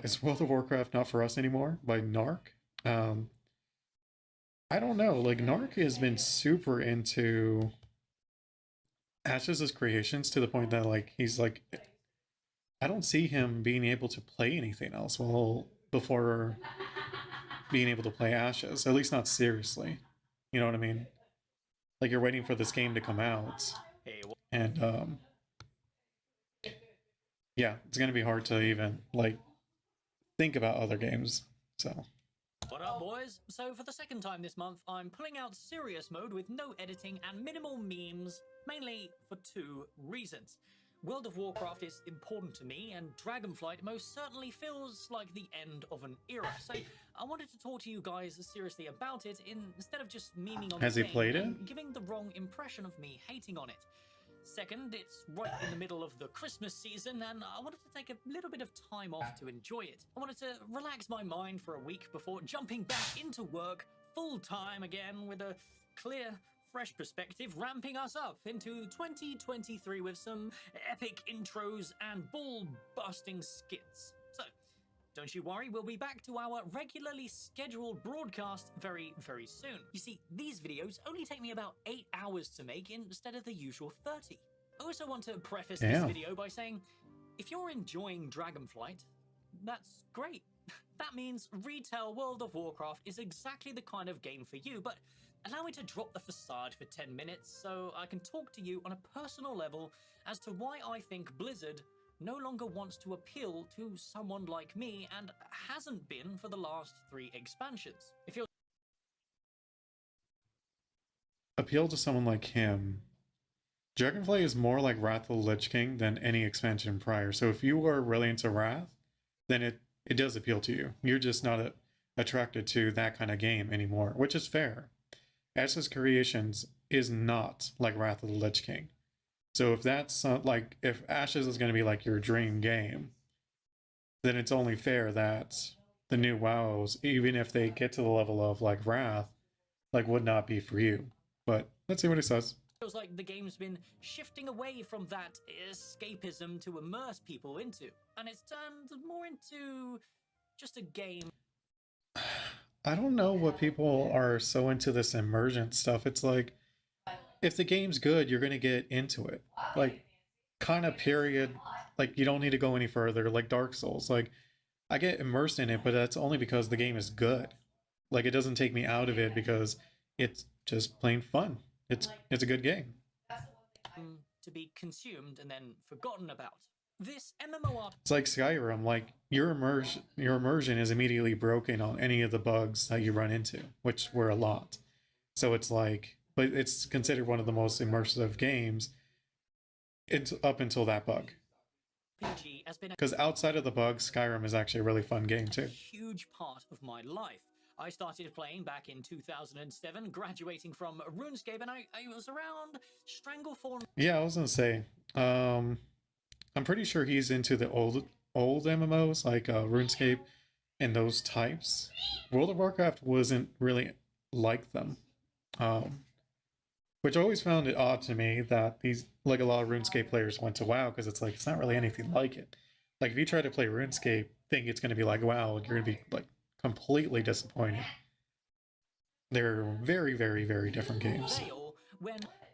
Is World of Warcraft not for us anymore by Narc? Um, I don't know. Like Narc has been super into Ash's creations to the point that like he's like I don't see him being able to play anything else well before being able to play Ashes. At least not seriously. You know what I mean? Like you're waiting for this game to come out, and yeah, it's gonna be hard to even like think about other games. So What up, boys? So, for the second time this month, I'm pulling out serious mode with no editing and minimal memes, mainly for two reasons. World of Warcraft is important to me, and Dragonflight most certainly feels like the end of an era. So, I wanted to talk to you guys seriously about it instead of just memeing on has the he game played it? and giving the wrong impression of me hating on it. Second, it's right in the middle of the Christmas season, and I wanted to take a little bit of time off to enjoy it. I wanted to relax my mind for a week before jumping back into work full time again with a clear, fresh perspective, ramping us up into 2023 with some epic intros and ball busting skits. So, don't you worry, we'll be back to our regularly scheduled broadcast very, very soon. You see, these videos only take me about 8 hours to make instead of the usual 30. I also want to preface this video by saying, if you're enjoying Dragonflight, that's great. That means retail World of Warcraft is exactly the kind of game for you, but allow me to drop the facade for 10 minutes so I can talk to you on a personal level as to why I think Blizzard no longer wants to appeal to someone like me and hasn't been for the last 3 expansions. If you're appeal to someone like him. Dragonflight is more like Wrath of the Lich King than any expansion prior. So if you are really into Wrath, then it does appeal to you. You're just not attracted to that kind of game anymore, which is fair. Ash's Creations is not like Wrath of the Lich King. So if that's like if Ashes is going to be like your dream game, then it's only fair that the new WoWs, even if they get to the level of like Wrath, like would not be for you. But let's see what he says. Feels like the game's been shifting away from that escapism to immerse people into, and it's turned more into just a game. I don't know what people are so into this immersion stuff. It's like if the game's good, you're gonna get into it. Like kind of period. Like you don't need to go any further. Like Dark Souls. Like I get immersed in it, but that's only because the game is good. Like it doesn't take me out of it because it's just plain fun. It's a good game. To be consumed and then forgotten about. This MMORPG. It's like Skyrim. Like your immersion is immediately broken on any of the bugs that you run into, which were a lot. So it's like, but it's considered one of the most immersive games. It's up until that bug. Because outside of the bugs, Skyrim is actually a really fun game too. Huge part of my life. I started playing back in 2007, graduating from RuneScape, and I was around Stranglethorn. Yeah, I was gonna say, I'm pretty sure he's into the old MMOs like RuneScape and those types. World of Warcraft wasn't really like them, which I always found it odd to me that these like a lot of RuneScape players went to WoW because it's like it's not really anything like it. Like if you try to play RuneScape, think it's gonna be like WoW, you're gonna be like completely disappointed. They're very, very, very different games.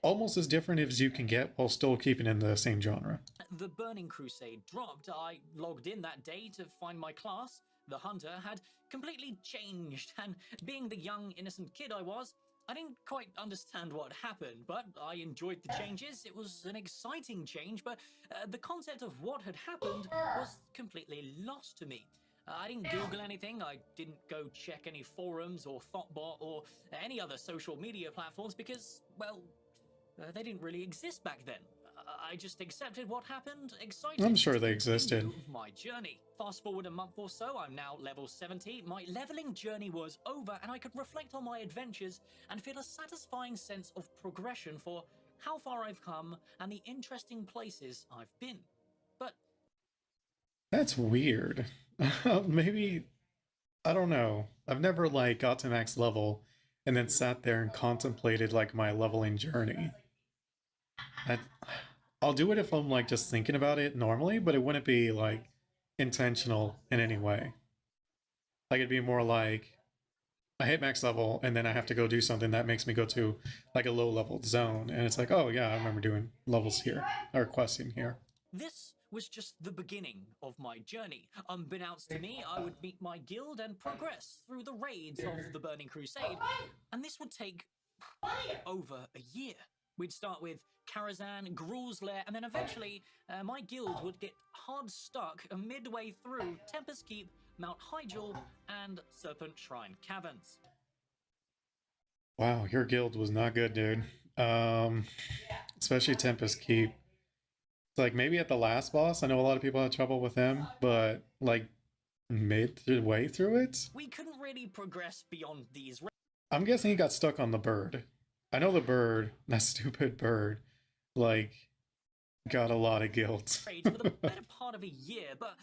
Almost as different as you can get while still keeping in the same genre. The Burning Crusade dropped. I logged in that day to find my class. The Hunter had completely changed, and being the young, innocent kid I was, I didn't quite understand what happened, but I enjoyed the changes. It was an exciting change, but the concept of what had happened was completely lost to me. I didn't Google anything, I didn't go check any forums or Thoughtbot or any other social media platforms because, well, they didn't really exist back then. I just accepted what happened, excited. I'm sure they existed. My journey. Fast forward a month or so, I'm now level 70. My leveling journey was over, and I could reflect on my adventures and feel a satisfying sense of progression for how far I've come and the interesting places I've been. But that's weird. Maybe I don't know. I've never like got to max level and then sat there and contemplated like my leveling journey. I'll do it if I'm like just thinking about it normally, but it wouldn't be like intentional in any way. Like it'd be more like I hit max level and then I have to go do something that makes me go to like a low level zone, and it's like, oh yeah, I remember doing levels here or questing here. This was just the beginning of my journey. Unbeknownst to me, I would meet my guild and progress through the raids of the Burning Crusade, and this would take over a year. We'd start with Karazhan, Gruul's Lair, and then eventually my guild would get hard stuck midway through Tempest Keep, Mount Hyjal, and Serpent Shrine Caverns. Wow, your guild was not good, dude. Especially Tempest Keep. Like maybe at the last boss, I know a lot of people had trouble with him, but like midway through it, we couldn't really progress beyond these. I'm guessing he got stuck on the bird. I know the bird, that stupid bird, like got a lot of guilt. For the better part of a year, but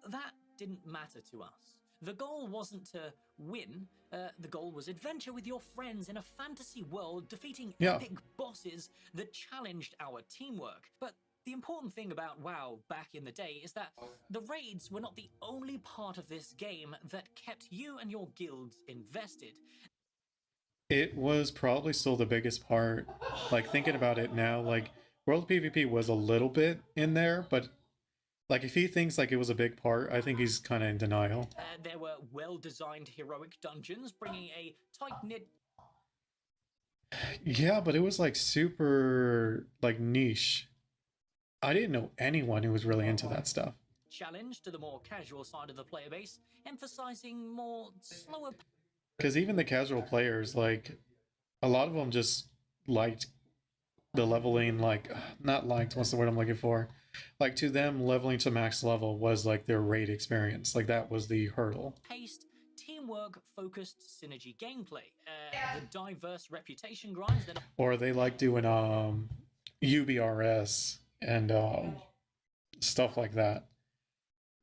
that didn't matter to us. The goal wasn't to win, the goal was adventure with your friends in a fantasy world, defeating epic bosses that challenged our teamwork. But the important thing about WoW back in the day is that the raids were not the only part of this game that kept you and your guilds invested. It was probably still the biggest part. Like thinking about it now, like World PvP was a little bit in there, but like if he thinks like it was a big part, I think he's kind of in denial. There were well-designed heroic dungeons, bringing a tight-knit. Yeah, but it was like super like niche. I didn't know anyone who was really into that stuff. Challenge to the more casual side of the player base, emphasizing more slower. Because even the casual players, like a lot of them just liked the leveling, like not liked, what's the word I'm looking for? Like to them, leveling to max level was like their raid experience. Like that was the hurdle. Paced, teamwork focused synergy gameplay, the diverse reputation grinds that. Or they like doing UBRS and stuff like that.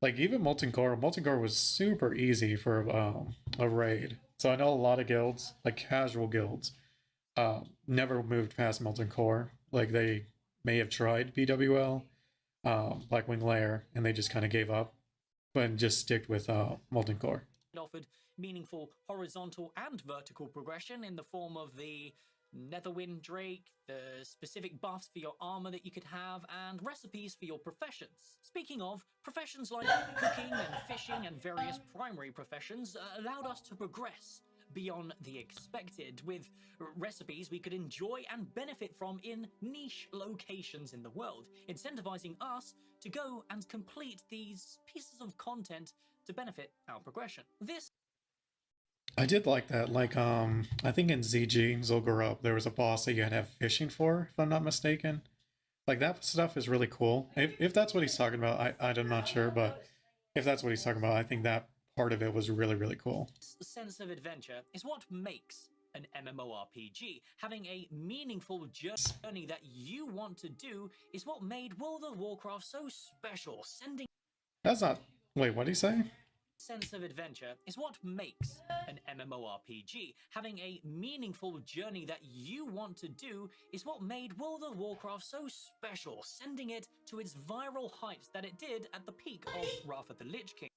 Like even Molten Core was super easy for a raid. So I know a lot of guilds, like casual guilds, never moved past Molten Core. Like they may have tried BWL, Blackwing Lair, and they just kind of gave up, but just stick with Molten Core. It offered meaningful horizontal and vertical progression in the form of the Netherwind Drake, the specific buffs for your armor that you could have, and recipes for your professions. Speaking of, professions like cooking and fishing and various primary professions allowed us to progress beyond the expected, with recipes we could enjoy and benefit from in niche locations in the world, incentivizing us to go and complete these pieces of content to benefit our progression. I did like that. Like, I think in ZG, Zul'Gurub, there was a boss that you had to have fishing for, if I'm not mistaken. Like, that stuff is really cool. If that's what he's talking about, I'm not sure, but if that's what he's talking about, I think that part of it was really, really cool. The sense of adventure is what makes an MMORPG. Having a meaningful journey that you want to do is what made World of Warcraft so special. That's not... Wait, what did he say? Sense of adventure is what makes an MMORPG. Having a meaningful journey that you want to do is what made World of Warcraft so special, sending it to its viral heights that it did at the peak of Wrath of the Lich King.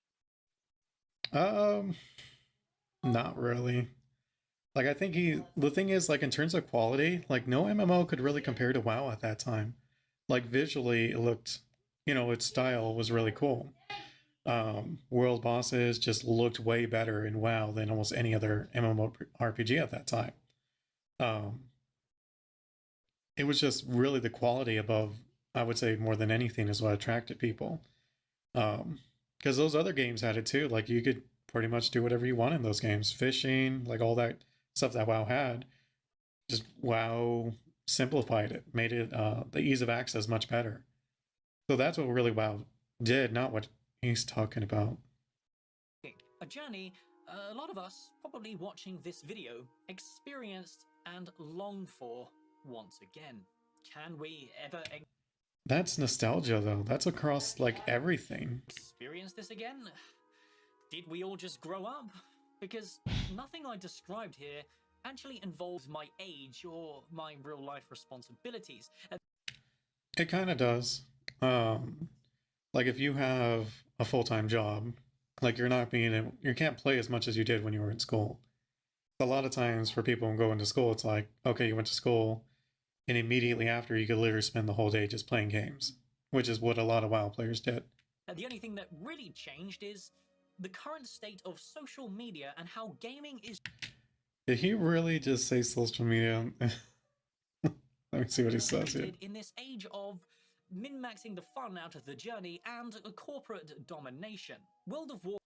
Not really. Like, I think the thing is, like, in terms of quality, like, no MMO could really compare to WoW at that time. Like, visually, it looked, you know, its style was really cool. World bosses just looked way better in WoW than almost any other MMORPG at that time. It was just really the quality above, I would say, more than anything is what attracted people. Because those other games had it too. Like you could pretty much do whatever you want in those games. Fishing, like all that stuff that WoW had. Just WoW simplified it, made it the ease of access much better. So that's what really WoW did, not what he's talking about. A journey a lot of us probably watching this video experienced and longed for once again. Can we ever That's nostalgia though. That's across like everything. experience this again? Did we all just grow up? Because nothing I described here actually involves my age or my real life responsibilities. It kind of does. Like if you have a full-time job. Like you're not being, you can't play as much as you did when you were in school. A lot of times for people who go into school, it's like, okay, you went to school, and immediately after, you could literally spend the whole day just playing games, which is what a lot of WoW players did. The only thing that really changed is the current state of social media and how gaming is. Did he really just say social media? Let me see what he says here. In this age of min-maxing the fun out of the journey and a corporate domination. World of War.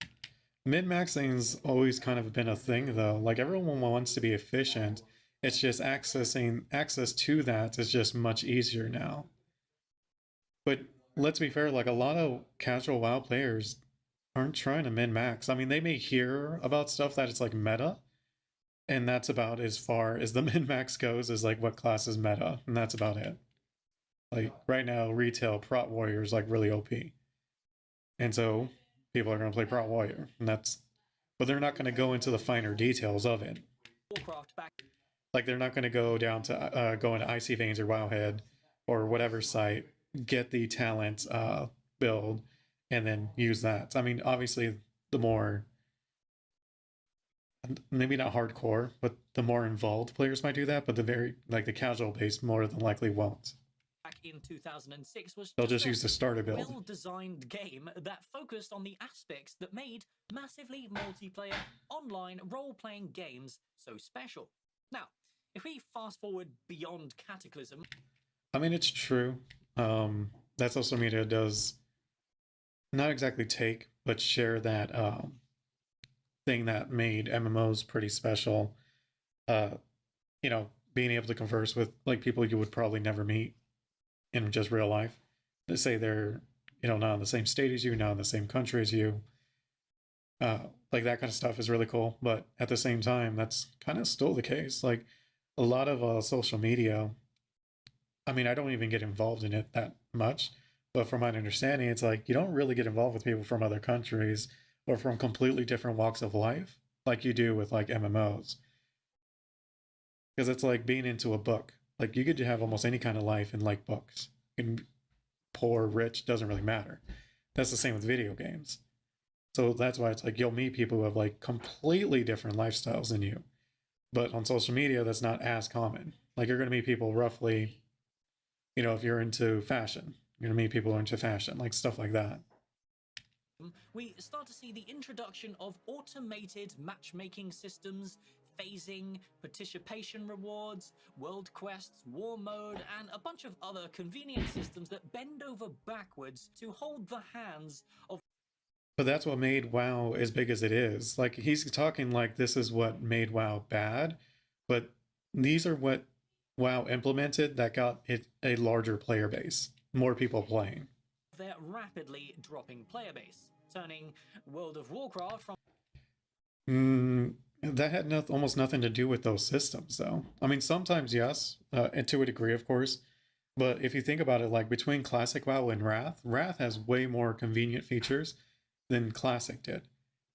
Min-maxing's always kind of been a thing though. Like everyone wants to be efficient. It's just access to that is just much easier now. But let's be fair, like a lot of casual WoW players aren't trying to min-max. I mean, they may hear about stuff that it's like meta, and that's about as far as the min-max goes, is like what class is meta, and that's about it. Like right now, retail Prot Warrior is like really OP. And so people are going to play Prot Warrior, and that's, but they're not going to go into the finer details of it. Warcraft back. Like they're not going to go down to go into Icy Veins or Wowhead or whatever site, get the talent build, and then use that. I mean, obviously, the more, maybe not hardcore, but the more involved players might do that, but the very, like the casual base more than likely won't. Back in 2006 was they'll just use the starter build. Well-designed game that focused on the aspects that made massively multiplayer online role-playing games so special. Now, if we fast forward beyond Cataclysm, I mean, it's true. That social media does not exactly take, but share that thing that made MMOs pretty special. You know, being able to converse with like people you would probably never meet in just real life. They say they're, you know, not in the same state as you, not in the same country as you. Like that kind of stuff is really cool. But at the same time, that's kind of still the case. Like a lot of social media, I mean, I don't even get involved in it that much. But from my understanding, it's like you don't really get involved with people from other countries or from completely different walks of life like you do with like MMOs. Because it's like being into a book. Like you could have almost any kind of life and like books. And poor, rich, doesn't really matter. That's the same with video games. So that's why it's like you'll meet people who have like completely different lifestyles than you. But on social media, that's not as common. Like you're going to meet people roughly, you know, if you're into fashion, you're going to meet people who are into fashion, like stuff like that. We start to see the introduction of automated matchmaking systems, phasing, participation rewards, world quests, war mode, and a bunch of other convenient systems that bend over backwards to hold the hands of. But that's what made WoW as big as it is. Like he's talking like this is what made WoW bad, but these are what WoW implemented that got it a larger player base, more people playing. Their rapidly dropping player base, turning World of Warcraft from. That had almost nothing to do with those systems, though. I mean, sometimes yes, and to a degree, of course. But if you think about it, like between Classic WoW and Wrath, Wrath has way more convenient features than Classic did,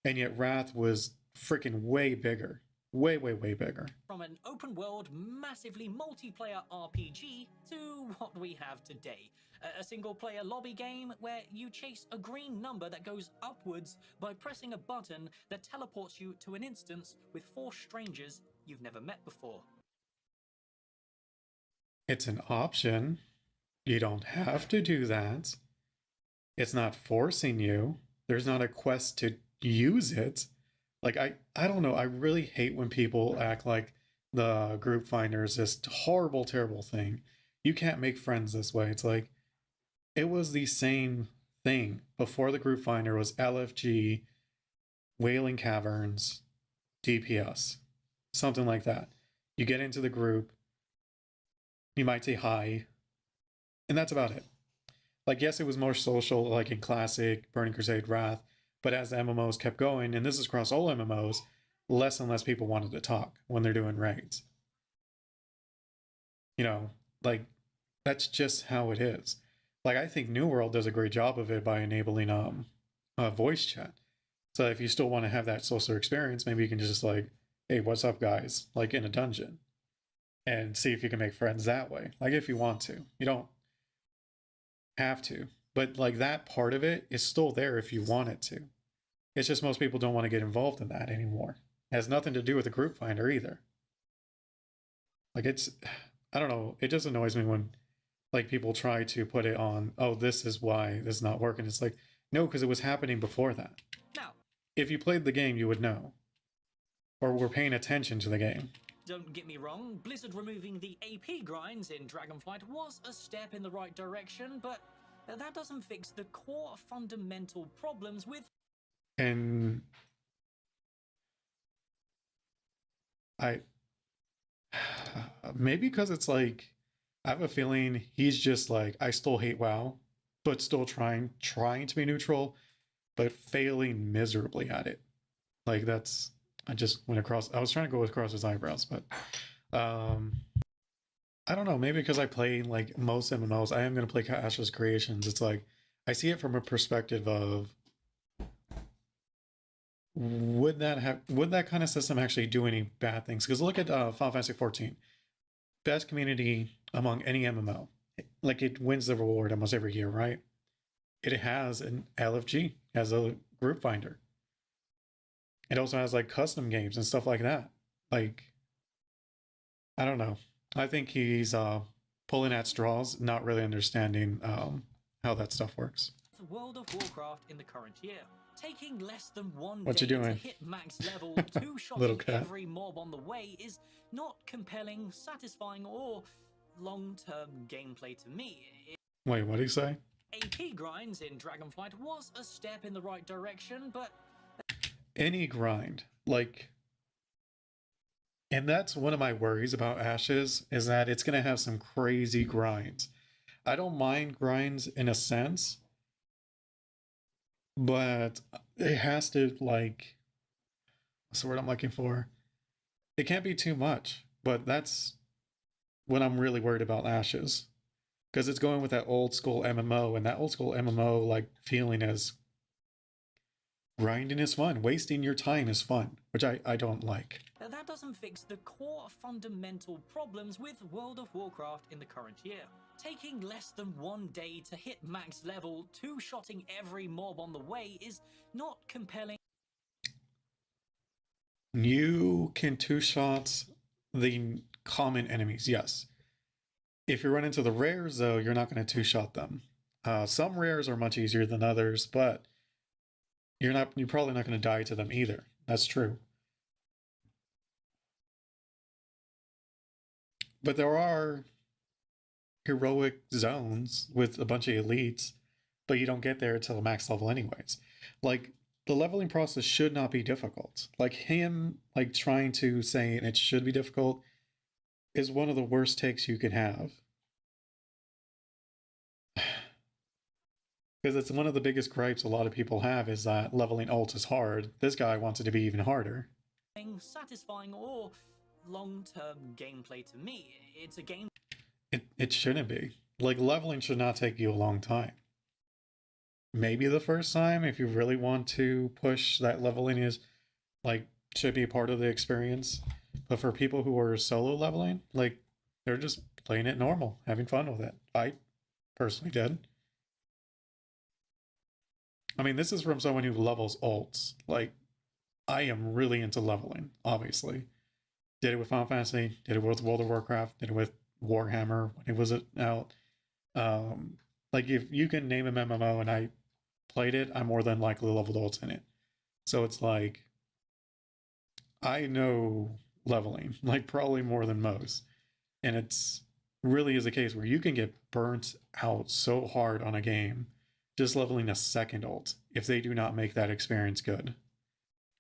and yet Wrath was freaking way bigger, way bigger. From an open world, massively multiplayer RPG to what we have today. A single player lobby game where you chase a green number that goes upwards by pressing a button that teleports you to an instance with 4 strangers you've never met before. It's an option. You don't have to do that. It's not forcing you. There's not a quest to use it. Like, I don't know. I really hate when people act like the group finder is this horrible, terrible thing. You can't make friends this way. It's like, it was the same thing before the group finder was LFG, Wailing Caverns, DPS, something like that. You get into the group, you might say hi, and that's about it. Like, yes, it was more social, like in Classic, Burning Crusade, Wrath, but as the MMOs kept going, and this is across all MMOs, less and less people wanted to talk when they're doing raids. You know, like, that's just how it is. Like, I think New World does a great job of it by enabling voice chat. So if you still want to have that social experience, maybe you can just like, hey, what's up, guys? Like in a dungeon, and see if you can make friends that way. Like if you want to, you don't have to. But like that part of it is still there if you want it to. It's just most people don't want to get involved in that anymore. It has nothing to do with the group finder either. Like it's, I don't know. It just annoys me when like people try to put it on, oh, this is why this is not working. It's like, no, because it was happening before that. Now, if you played the game, you would know. Or were paying attention to the game. don't get me wrong, Blizzard removing the AP grinds in Dragonflight was a step in the right direction, but that doesn't fix the core fundamental problems with. And I maybe because it's like I have a feeling he's just like I still hate WoW, but still trying to be neutral, but failing miserably at it. Like that's I just went across. I was trying to go across his eyebrows, but I don't know. Maybe because I play like most MMOs, I am gonna play Ash's Creations. It's like I see it from a perspective of would that kind of system actually do any bad things? Because look at Final Fantasy 14, best community among any MMO. Like it wins the reward almost every year, right? It has an LFG as a group finder. It also has like custom games and stuff like that. Like I don't know. I think he's pulling at straws, not really understanding how that stuff works. World of Warcraft in the current year, taking less than one What day you doing? to hit max level, Little two-shotting cat. every mob on the way is not compelling, satisfying, or long-term gameplay to me. Wait, what did he say? AP grinds in Dragonflight was a step in the right direction, but Any grind, like, and that's one of my worries about Ashes is that it's gonna have some crazy grinds. I don't mind grinds in a sense, but it has to like what's the word I'm looking for? It can't be too much, but that's what I'm really worried about Ashes. Because it's going with that old school MMO, and that old school MMO like feeling is grinding is fun. Wasting your time is fun, which I don't like. that doesn't fix the core fundamental problems with World of Warcraft in the current year. Taking less than one day to hit max level, two-shotting every mob on the way is not compelling. You can two-shot the common enemies, yes. If you run into the rares, though, you're not going to two-shot them. Some rares are much easier than others, but you're probably not going to die to them either. That's true. But there are heroic zones with a bunch of elites, but you don't get there until the max level anyways. Like the leveling process should not be difficult. Like him like trying to say it should be difficult is one of the worst takes you can have. Because it's one of the biggest gripes a lot of people have is that leveling ult is hard. This guy wants it to be even harder. Satisfying or long-term gameplay to me. It's a game. It shouldn't be. Like leveling should not take you a long time. Maybe the first time if you really want to push that leveling is like should be part of the experience. But for people who are solo leveling, like they're just playing it normal, having fun with it. I personally did. I mean, this is from someone who levels ults. Like, I am really into leveling, obviously. Did it with Final Fantasy, did it with World of Warcraft, did it with Warhammer when it was out. Like, if you can name an MMO and I played it, I more than likely leveled ults in it. So it's like, I know leveling, like probably more than most. And it's really is a case where you can get burnt out so hard on a game just leveling a second ult if they do not make that experience good.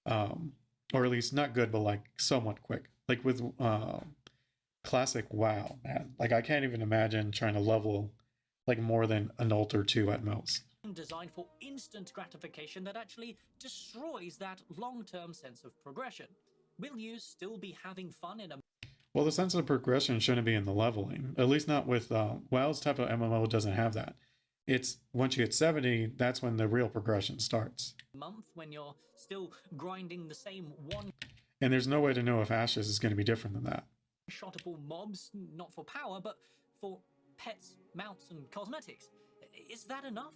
Or at least not good, but like somewhat quick. Like with classic WoW, man. Like I can't even imagine trying to level like more than an ult or two at most. Designed for instant gratification that actually destroys that long-term sense of progression. Will you still be having fun in a... Well, the sense of progression shouldn't be in the leveling. At least not with WoW's type of MMO doesn't have that. It's once you hit 70, that's when the real progression starts. month when you're still grinding the same one... And there's no way to know if Ashes is going to be different than that. ...shottable mobs, not for power, but for pets, mounts, and cosmetics. Is that enough?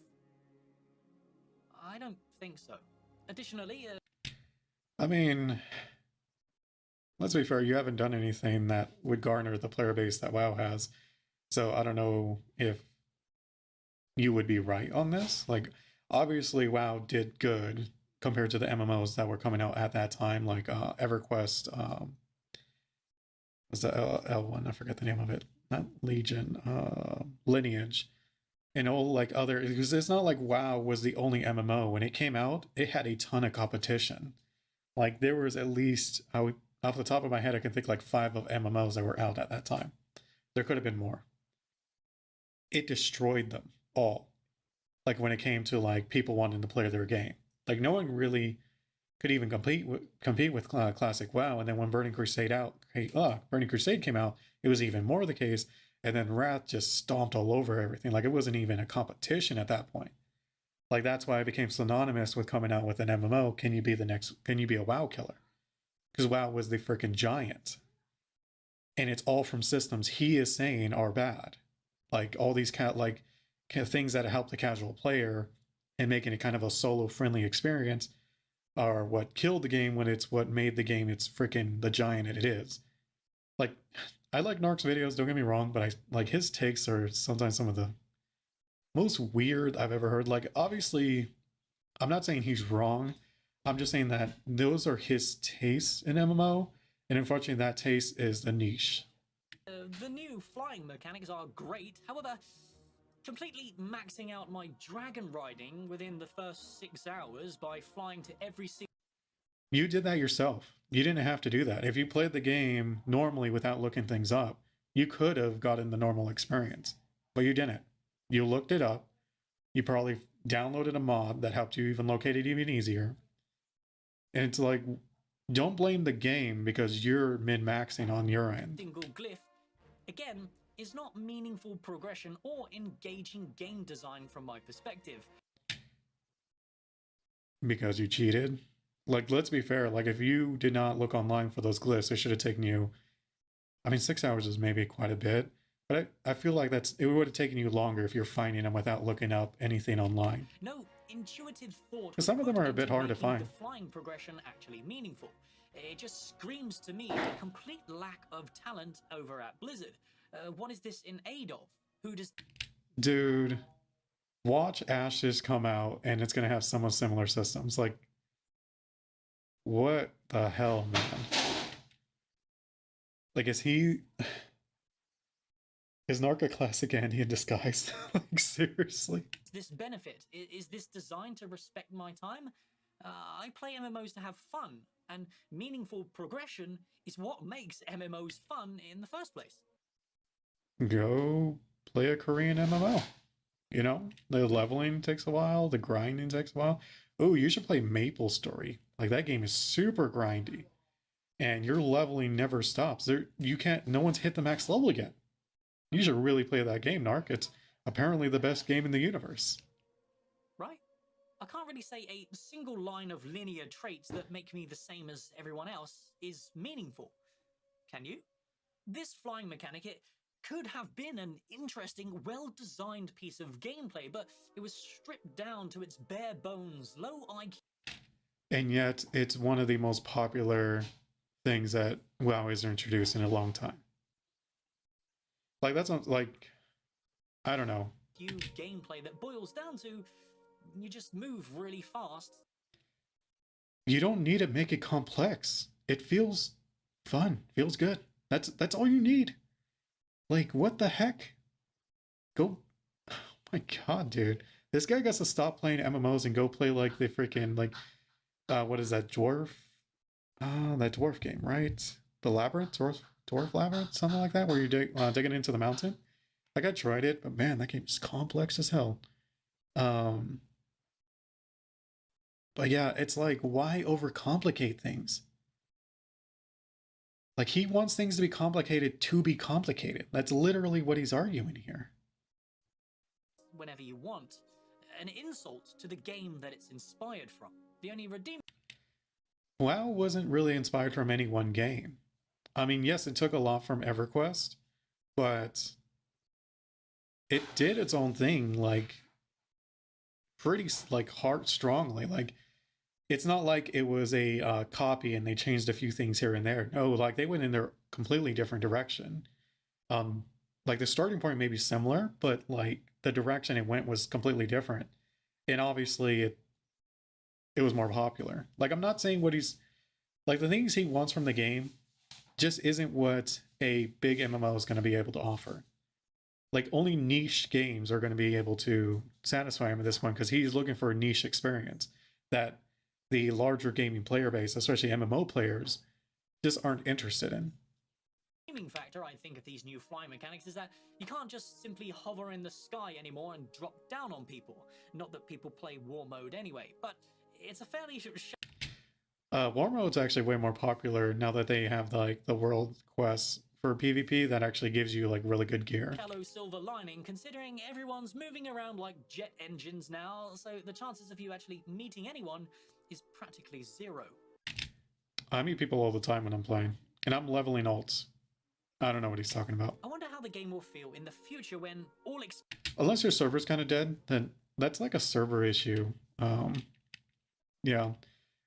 I don't think so. Additionally, I mean, let's be fair, you haven't done anything that would garner the player base that WoW has. So I don't know if you would be right on this. Like, obviously, WoW did good compared to the MMOs that were coming out at that time, like EverQuest. Was the L1? I forget the name of it. Not Legion. Lineage. And all like other, because it's not like WoW was the only MMO. When it came out, it had a ton of competition. Like there was at least, off the top of my head, I can think like 5 of MMOs that were out at that time. There could have been more. It destroyed them all. Like when it came to like people wanting to play their game, like no one really could even compete with classic WoW. And then when Burning Crusade came out, it was even more the case. And then Wrath just stomped all over everything. Like it wasn't even a competition at that point. Like that's why it became synonymous with coming out with an MMO. Can you be a WoW killer? Because WoW was the freaking giant. And it's all from systems he is saying are bad. Like all these things that help the casual player and making it kind of a solo friendly experience are what killed the game when it's what made the game it's freaking the giant it is. Like I like Narc's videos, don't get me wrong, but I like his takes are sometimes some of the most weird I've ever heard. Like obviously I'm not saying he's wrong. I'm just saying that those are his tastes in MMO, and unfortunately that taste is the niche. the new flying mechanics are great. However, completely maxing out my dragon riding within the first 6 hours by flying to every single. You did that yourself. You didn't have to do that. If you played the game normally without looking things up, you could have gotten the normal experience, but you didn't. You looked it up. You probably downloaded a mod that helped you even locate it even easier. And it's like, don't blame the game because you're min-maxing on your end. Single glyph, again, is not meaningful progression or engaging game design from my perspective. Because you cheated? Like, let's be fair. Like, if you did not look online for those glyphs, it should have taken you. I mean, 6 hours is maybe quite a bit, but I feel like it would have taken you longer if you're finding them without looking up anything online. No intuitive thought. Some of them are a bit hard to find. The flying progression actually meaningful. It just screams to me a complete lack of talent over at Blizzard. What is this in aid of? Who does? Dude, watch Ashes come out, and it's gonna have some similar systems. Like, what the hell, man? Like, is Narc a classic Andy in disguise? Like, seriously? This benefit? Is this designed to respect my time? I play MMOs to have fun, and meaningful progression is what makes MMOs fun in the first place. Go play a Korean MMO. You know, the leveling takes a while, the grinding takes a while. Oh, you should play Maple Story. Like that game is super grindy, and your leveling never stops. No one's hit the max level yet. You should really play that game, Narc. It's apparently the best game in the universe. Right? I can't really say a single line of linear traits that make me the same as everyone else is meaningful. Can you? This flying mechanic, it could have been an interesting, well-designed piece of gameplay, but it was stripped down to its bare bones, low IQ. And yet, it's one of the most popular things that WoW has introduced in a long time. Like, that's not, like, I don't know. Gameplay that boils down to, you just move really fast. You don't need to make it complex. It feels fun, feels good. That's all you need. Like, what the heck? Go. Oh my god, dude. This guy gets to stop playing MMOs and go play, like, the freaking, like, what is that, dwarf? That dwarf game, right? The Labyrinth? Dwarf Labyrinth? Something like that, where you're digging into the mountain? Like, I tried it, but man, that game is complex as hell. But yeah, it's like, why overcomplicate things? Like, he wants things to be complicated to be complicated. That's literally what he's arguing here. Whenever you want. An insult to the game that it's inspired from. The only redeeming... WoW wasn't really inspired from any one game. I mean, yes, it took a lot from EverQuest, but it did its own thing. Like, pretty like hard strongly. Like it's not like it was a copy and they changed a few things here and there. No, like they went in their completely different direction. Um, like the starting point may be similar, but like the direction it went was completely different. And obviously it was more popular. Like I'm not saying what he's like the things he wants from the game just isn't what a big MMO is going to be able to offer. Like only niche games are going to be able to satisfy him at this point because he's looking for a niche experience that the larger gaming player base, especially MMO players, just aren't interested in. Gaming factor, I think, of these new flying mechanics is that you can't just simply hover in the sky anymore and drop down on people. Not that people play war mode anyway, but it's a fairly War mode's actually way more popular now that they have like the world quests for PvP that actually gives you like really good gear. shallow silver lining, considering everyone's moving around like jet engines now, so the chances of you actually meeting anyone is practically zero. I meet people all the time when I'm playing, and I'm leveling ults. I don't know what he's talking about. I wonder how the game will feel in the future when all Unless your server's kind of dead, then that's like a server issue. Yeah.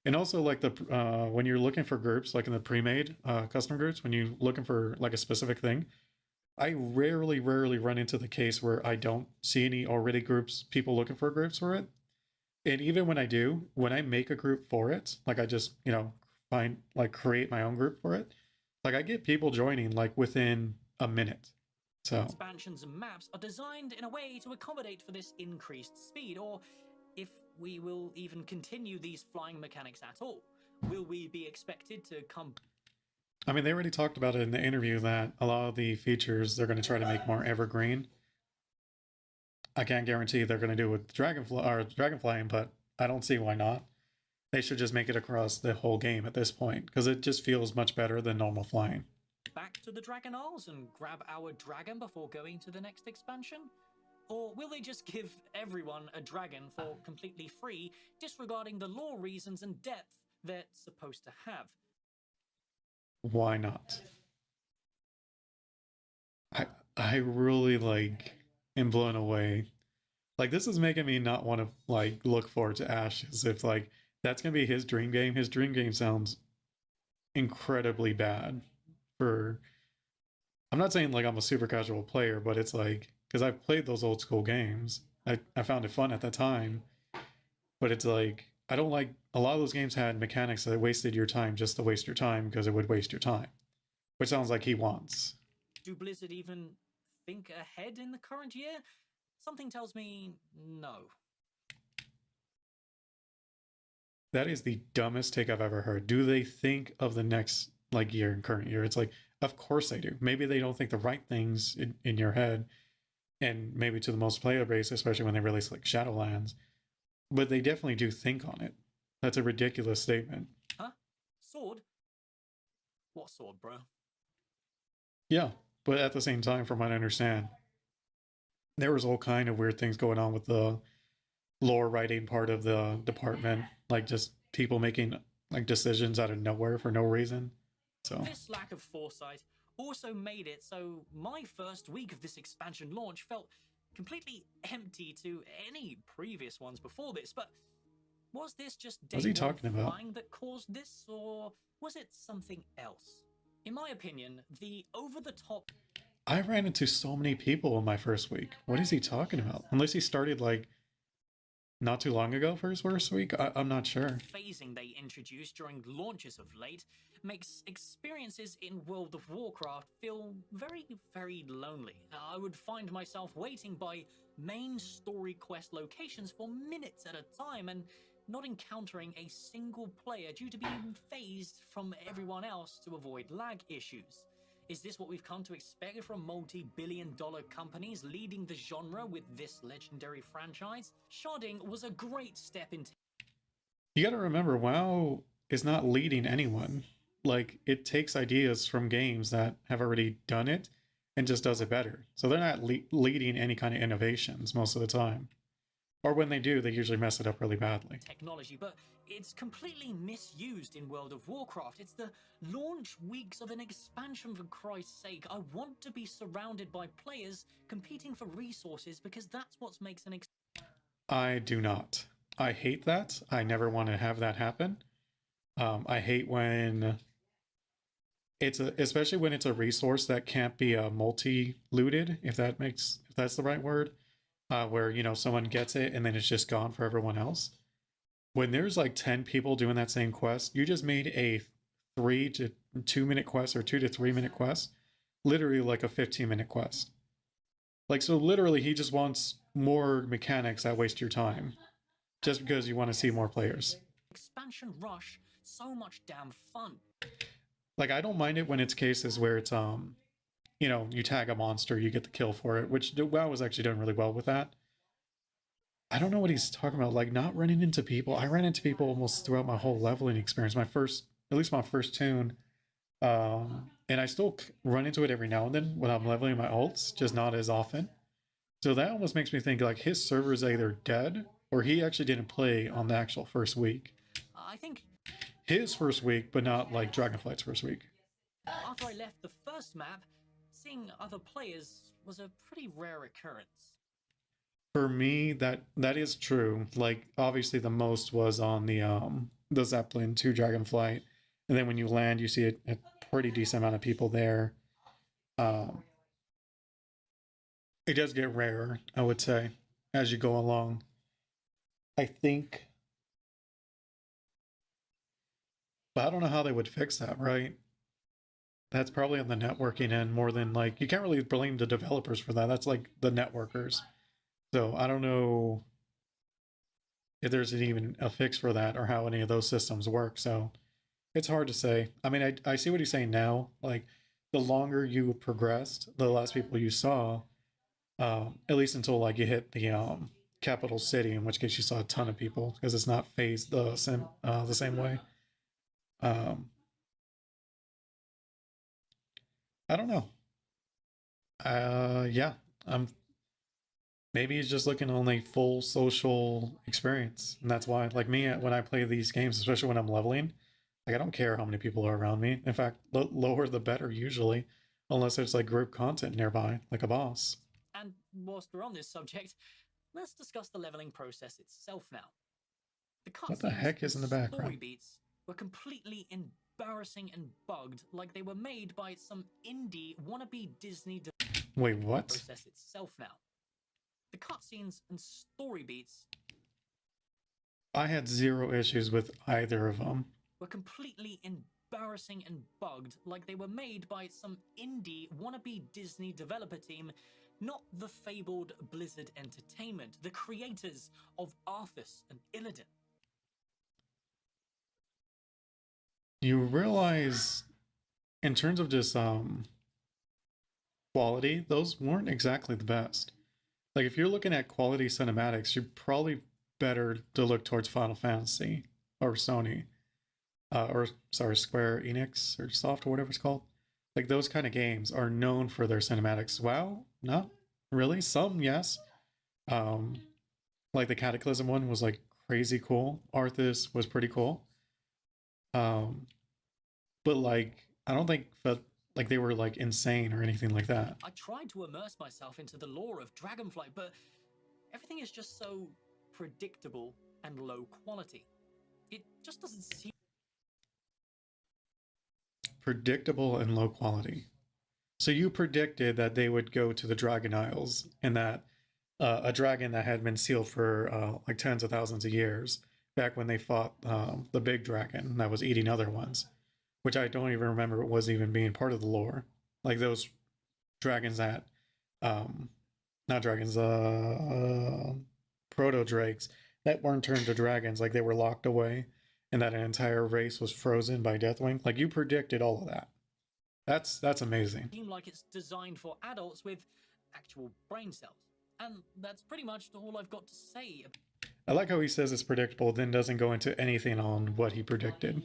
And also like the when you're looking for groups, like in the pre-made custom groups, when you're looking for like a specific thing, I rarely run into the case where I don't see any already groups, people looking for groups for it. And even when I do, when I make a group for it, like I just, find like create my own group for it, like I get people joining like within a minute. So expansions and maps are designed in a way to accommodate for this increased speed, or if we will even continue these flying mechanics at all. Will we be expected to come? I mean, they already talked about it in the interview that a lot of the features they're going to try to make more evergreen. I can't guarantee they're going to do it with Dragonflying, but I don't see why not. They should just make it across the whole game at this point because it just feels much better than normal flying. Back to the Dragon Isles and grab our dragon before going to the next expansion? Or will they just give everyone a dragon for completely free, disregarding the lore reasons and depth they're supposed to have? Why not? I really like am blown away. Like this is making me not want to like look forward to Ashes if like that's gonna be his dream game. His dream game sounds incredibly bad for I'm not saying like I'm a super casual player, but it's like because I've played those old school games. I found it fun at the time. But it's like I don't like a lot of those games had mechanics that wasted your time just to waste your time because it would waste your time. Which sounds like he wants. Do Blizzard even think ahead in the current year? Something tells me no. That is the dumbest take I've ever heard. Do they think of the next like year and current year? It's like, of course they do. Maybe they don't think the right things in your head, and maybe to the most player base, especially when they release like Shadowlands. But they definitely do think on it. That's a ridiculous statement. Huh? Sword? What sword, bro? Yeah, but at the same time, from what I understand, there was all kind of weird things going on with the lore writing part of the department, like just people making like decisions out of nowhere for no reason. So this lack of foresight also made it so my first week of this expansion launch felt completely empty to any previous ones before this. But was this just what's he talking about? that caused this, or was it something else? In my opinion, the over-the-top. I ran into so many people in my first week. What is he talking about? Unless he started like not too long ago for his first week? I'm not sure. Phasing they introduced during launches of late makes experiences in World of Warcraft feel very, very lonely. I would find myself waiting by main story quest locations for minutes at a time and not encountering a single player due to being phased from everyone else to avoid lag issues. Is this what we've come to expect from multi-billion-dollar companies leading the genre with this legendary franchise? Sharding was a great step into. You gotta remember, WoW is not leading anyone. Like, it takes ideas from games that have already done it and just does it better. So they're not leading any kind of innovations most of the time. Or when they do, they usually mess it up really badly. Technology, but it's completely misused in World of Warcraft. It's the launch weeks of an expansion, for Christ's sake. I want to be surrounded by players competing for resources because that's what makes an I do not. I hate that. I never want to have that happen. I hate when especially when it's a resource that can't be multi-looted, if that's the right word, where someone gets it and then it's just gone for everyone else. When there's like 10 people doing that same quest, you just made a 3 to 2 minute quest or 2 to 3 minute quest, literally like a 15-minute quest. Like, so literally, he just wants more mechanics that waste your time just because you want to see more players. Expansion rush, so much damn fun. Like, I don't mind it when it's cases where it's you tag a monster, you get the kill for it, which WoW was actually doing really well with that. I don't know what he's talking about, like not running into people. I ran into people almost throughout my whole leveling experience. At least my first tune, and I still run into it every now and then when I'm leveling my ults, just not as often. So that almost makes me think like his server is either dead or he actually didn't play on the actual first week. I think His first week, but not like Dragonflight's first week. after I left the first map, seeing other players was a pretty rare occurrence. For me, that is true. Like obviously the most was on the Zeppelin to Dragonflight, and then when you land, you see a pretty decent amount of people there. Um, it does get rarer, I would say, as you go along. I think, but I don't know how they would fix that, right? That's probably on the networking end more than like you can't really blame the developers for that. That's like the networkers. So I don't know if there's even a fix for that or how any of those systems work. So it's hard to say. I mean, I see what he's saying now. Like the longer you progressed, the less people you saw. At least until like you hit the capital city, in which case you saw a ton of people because it's not phased the same way. I don't know. Yeah, I'm maybe he's just looking on a full social experience, and that's why, like me, when I play these games, especially when I'm leveling, like I don't care how many people are around me. In fact, lower the better usually, unless there's like group content nearby, like a boss. And whilst we're on this subject, let's discuss the leveling process itself now. The What the cutscenes heck and is in the story background? beats were completely embarrassing and bugged, like they were made by some indie wannabe Disney Wait, what? process itself now. The cutscenes and story beats I had zero issues with either of them. were completely embarrassing and bugged, like they were made by some indie wannabe Disney developer team, not the fabled Blizzard Entertainment, the creators of Arthas and Illidan. You realize, in terms of just quality, those weren't exactly the best. Like if you're looking at quality cinematics, you're probably better to look towards Final Fantasy or Sony, or sorry, Square Enix or Soft or whatever it's called. Like those kind of games are known for their cinematics. Wow, not really. Some, yes. Um, like the Cataclysm one was like crazy cool. Arthas was pretty cool. Um, but like I don't think that like they were like insane or anything like that. I tried to immerse myself into the lore of Dragonflight, but everything is just so predictable and low quality. It just doesn't seem Predictable and low quality. So you predicted that they would go to the Dragon Isles and that a dragon that had been sealed for like tens of thousands of years, back when they fought the big dragon that was eating other ones, which I don't even remember was even being part of the lore. Like those dragons that, not dragons, proto drakes that weren't turned to dragons, like they were locked away, and that an entire race was frozen by Deathwing. Like you predicted all of that. That's amazing. like it's designed for adults with actual brain cells. And that's pretty much all I've got to say. I like how he says it's predictable, then doesn't go into anything on what he predicted.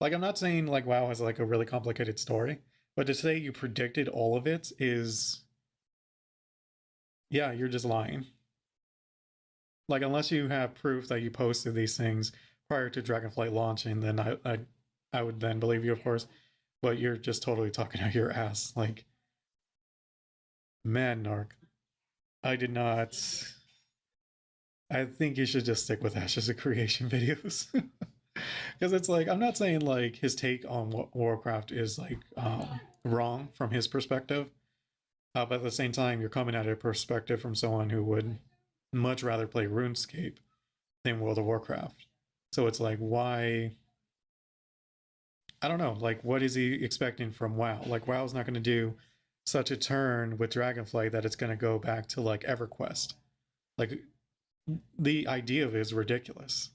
Like I'm not saying like WoW has like a really complicated story, but to say you predicted all of it is, yeah, you're just lying. Like unless you have proof that you posted these things prior to Dragonflight launching, then I would then believe you, of course. But you're just totally talking out your ass. Like, man, Narc, I did not. I think you should just stick with Ashes of Creation videos. Because it's like, I'm not saying like his take on Warcraft is like wrong from his perspective, but at the same time, you're coming at a perspective from someone who would much rather play RuneScape than World of Warcraft. So it's like, why? I don't know. Like, what is he expecting from WoW? Like, WoW's not going to do such a turn with Dragonflight that it's going to go back to like EverQuest. Like, the idea of it is ridiculous.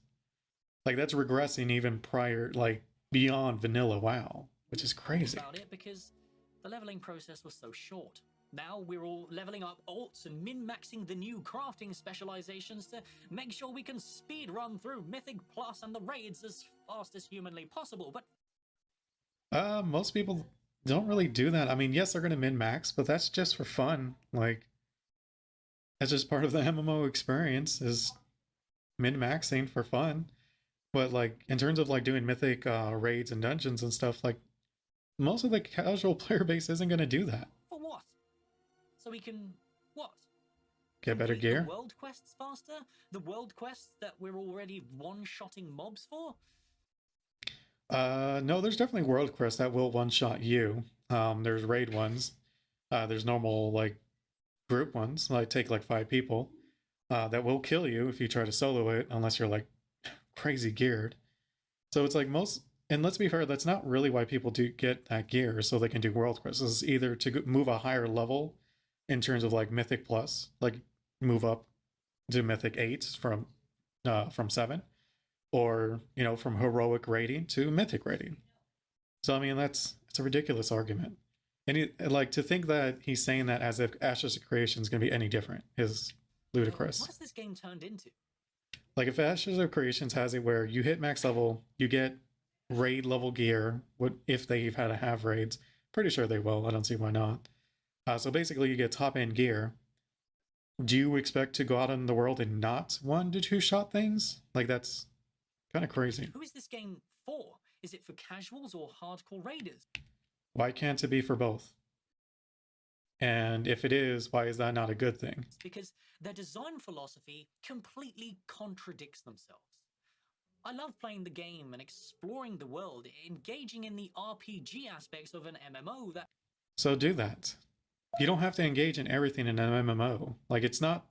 Like, that's regressing even prior, like, beyond vanilla WoW, which is crazy. About it because the leveling process was so short. Now we're all leveling up alts and min-maxing the new crafting specializations to make sure we can speed run through Mythic Plus and the raids as fast as humanly possible. But Most people don't really do that. I mean, yes, they're gonna min max, but that's just for fun. Like, that's just part of the MMO experience is min maxing for fun. But like in terms of like doing mythic raids and dungeons and stuff, like most of the casual player base isn't gonna do that. for what? So we can what? Get better Complete gear. the world quests faster? The world quests that we're already one-shotting mobs for? No, there's definitely world quests that will one shot you. There's raid ones. There's normal like group ones, like take like 5 people. That will kill you if you try to solo it, unless you're like crazy geared. So it's like most, and let's be fair, that's not really why people do get that gear, so they can do world quests. It's either to move a higher level in terms of like Mythic Plus, like move up to Mythic 8 from 7, or you know from heroic rating to Mythic rating. So I mean that's it's a ridiculous argument, and like to think that he's saying that as if Ashes of Creation is going to be any different is ludicrous. What has this game turned into? Like if Ashes of Creations has it where you hit max level, you get raid level gear. What if they've had to have raids? Pretty sure they will. I don't see why not. So basically, you get top end gear. Do you expect to go out in the world and not 1 to 2 shot things? Like that's kind of crazy. Who is this game for? Is it for casuals or hardcore raiders? Why can't it be for both? And if it is, why is that not a good thing? It's because their design philosophy completely contradicts themselves. I love playing the game and exploring the world, engaging in the RPG aspects of an MMO that So do that. You don't have to engage in everything in an MMO. Like it's not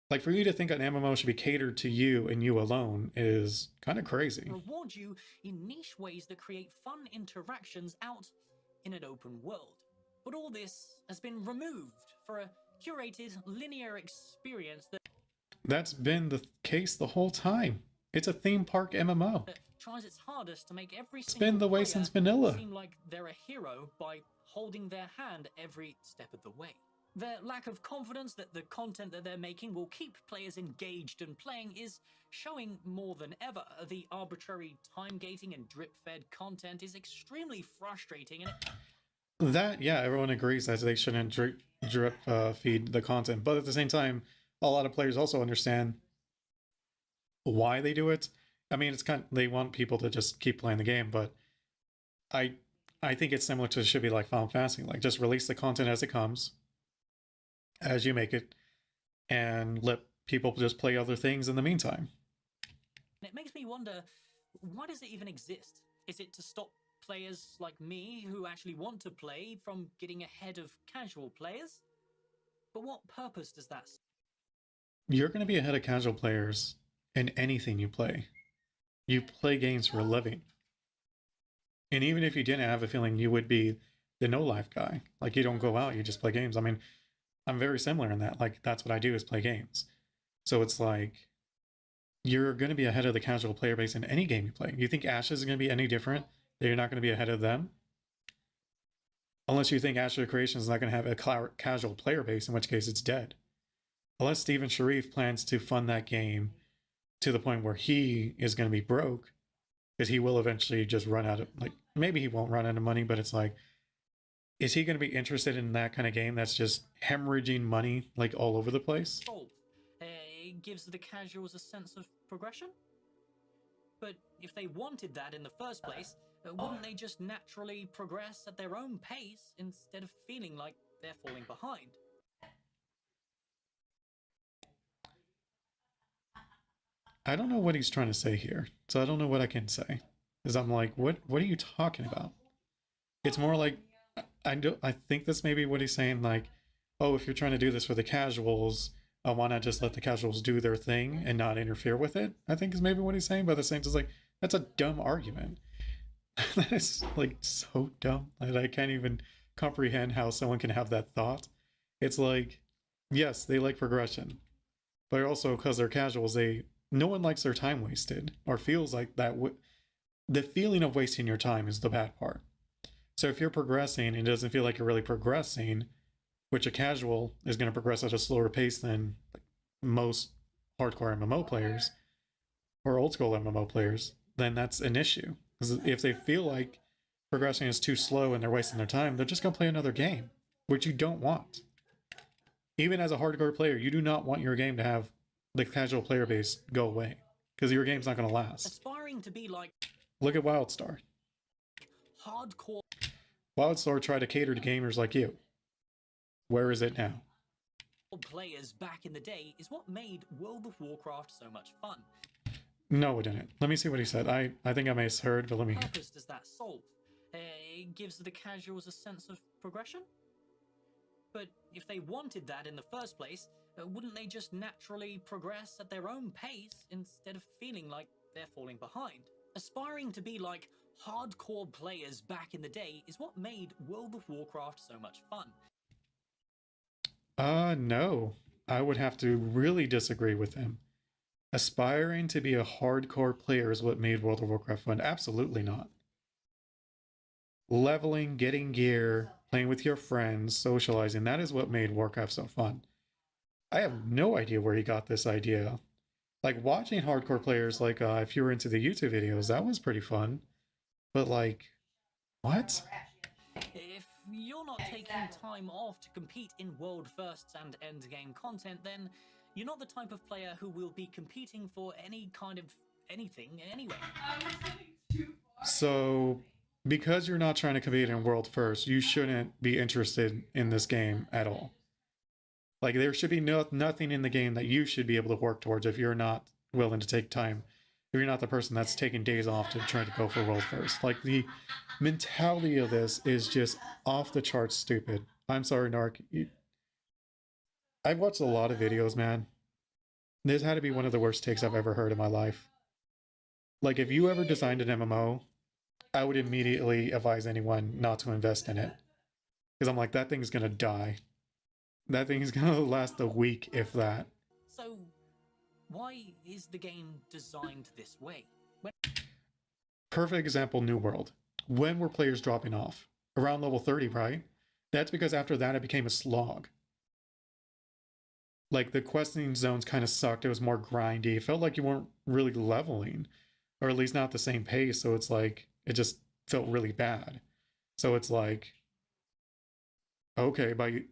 like for you to think an MMO should be catered to you and you alone is kind of crazy. reward you in niche ways that create fun interactions out in an open world. But all this has been removed for a curated linear experience that That's been the case the whole time. It's a theme park MMO. tries its hardest to make every It's single been the way player since vanilla. seem like they're a hero by holding their hand every step of the way. Their lack of confidence that the content that they're making will keep players engaged and playing is showing more than ever. The arbitrary time gating and drip-fed content is extremely frustrating, and That, yeah, everyone agrees that they shouldn't drip feed the content. But at the same time, a lot of players also understand why they do it. I mean, it's kind of, they want people to just keep playing the game, but I I think it's similar to should be like Final Fantasy. Like just release the content as it comes, as you make it, and let people just play other things in the meantime. it makes me wonder, why does it even exist? Is it to stop players like me who actually want to play from getting ahead of casual players? But what purpose does that serve? You're going to be ahead of casual players in anything you play. You play games for a living. And even if you didn't, have a feeling you would be the no life guy. Like you don't go out, you just play games. I mean, I'm very similar in that. Like that's what I do is play games. So it's like you're going to be ahead of the casual player base in any game you play. You think Ashes is going to be any different? That you're not going to be ahead of them? Unless you think Ashes of Creation is not going to have a casual player base, in which case it's dead. Unless Steven Sharif plans to fund that game to the point where he is going to be broke, because he will eventually just run out of, like, maybe he won't run out of money, but it's like, is he going to be interested in that kind of game that's just hemorrhaging money like all over the place? It gives the casuals a sense of progression? But if they wanted that in the first place, wouldn't they just naturally progress at their own pace instead of feeling like they're falling behind? I don't know what he's trying to say here, so I don't know what I can say. Because I'm like, what are you talking about? It's more like I think that's maybe what he's saying. Like, oh, if you're trying to do this for the casuals, why not just let the casuals do their thing and not interfere with it? I think is maybe what he's saying. But at the same time, it's like that's a dumb argument. That is like so dumb that I can't even comprehend how someone can have that thought. It's like, yes, they like progression, but also because they're casuals, they no one likes their time wasted or feels like that. The feeling of wasting your time is the bad part. So if you're progressing and it doesn't feel like you're really progressing, which a casual is going to progress at a slower pace than most hardcore MMO players or old school MMO players, then that's an issue. Because if they feel like progressing is too slow and they're wasting their time, they're just going to play another game, which you don't want. Even as a hardcore player, you do not want your game to have the casual player base go away because your game's not going to last. Aspiring to be like Look at WildStar. hardcore WildStar tried to cater to gamers like you. Where is it now? players back in the day is what made World of Warcraft so much fun. No, it didn't. Let me see what he said. I think I may have heard, but let me. What purpose does that solve? It gives the casuals a sense of progression? But if they wanted that in the first place, wouldn't they just naturally progress at their own pace instead of feeling like they're falling behind? Aspiring to be like hardcore players back in the day is what made World of Warcraft so much fun. No. I would have to really disagree with him. Aspiring to be a hardcore player is what made World of Warcraft fun. Absolutely not. Leveling, getting gear, playing with your friends, socializing, that is what made Warcraft so fun. I have no idea where he got this idea. Like, watching hardcore players, like, if you were into the YouTube videos, that was pretty fun. But, like, what? If you're not taking time off to compete in world firsts and endgame content, then you're not the type of player who will be competing for any kind of anything anyway. So, because you're not trying to compete in world first, you shouldn't be interested in this game at all. Like, there should be nothing in the game that you should be able to work towards if you're not willing to take time. If you're not the person that's taking days off to try to go for world first. Like, the mentality of this is just off the charts stupid. I'm sorry, Narc. I've watched a lot of videos, man. This had to be one of the worst takes I've ever heard in my life. Like, if you ever designed an MMO, I would immediately advise anyone not to invest in it. Because I'm like, that thing's going to die. That thing's going to last a week, if that. So, why is the game designed this way? Perfect example, New World. When were players dropping off? Around level 30, right? That's because after that, it became a slog. Like, the questing zones kind of sucked. It was more grindy. It felt like you weren't really leveling. Or at least not the same pace. So it's like, it just felt really bad. So it's like, okay, by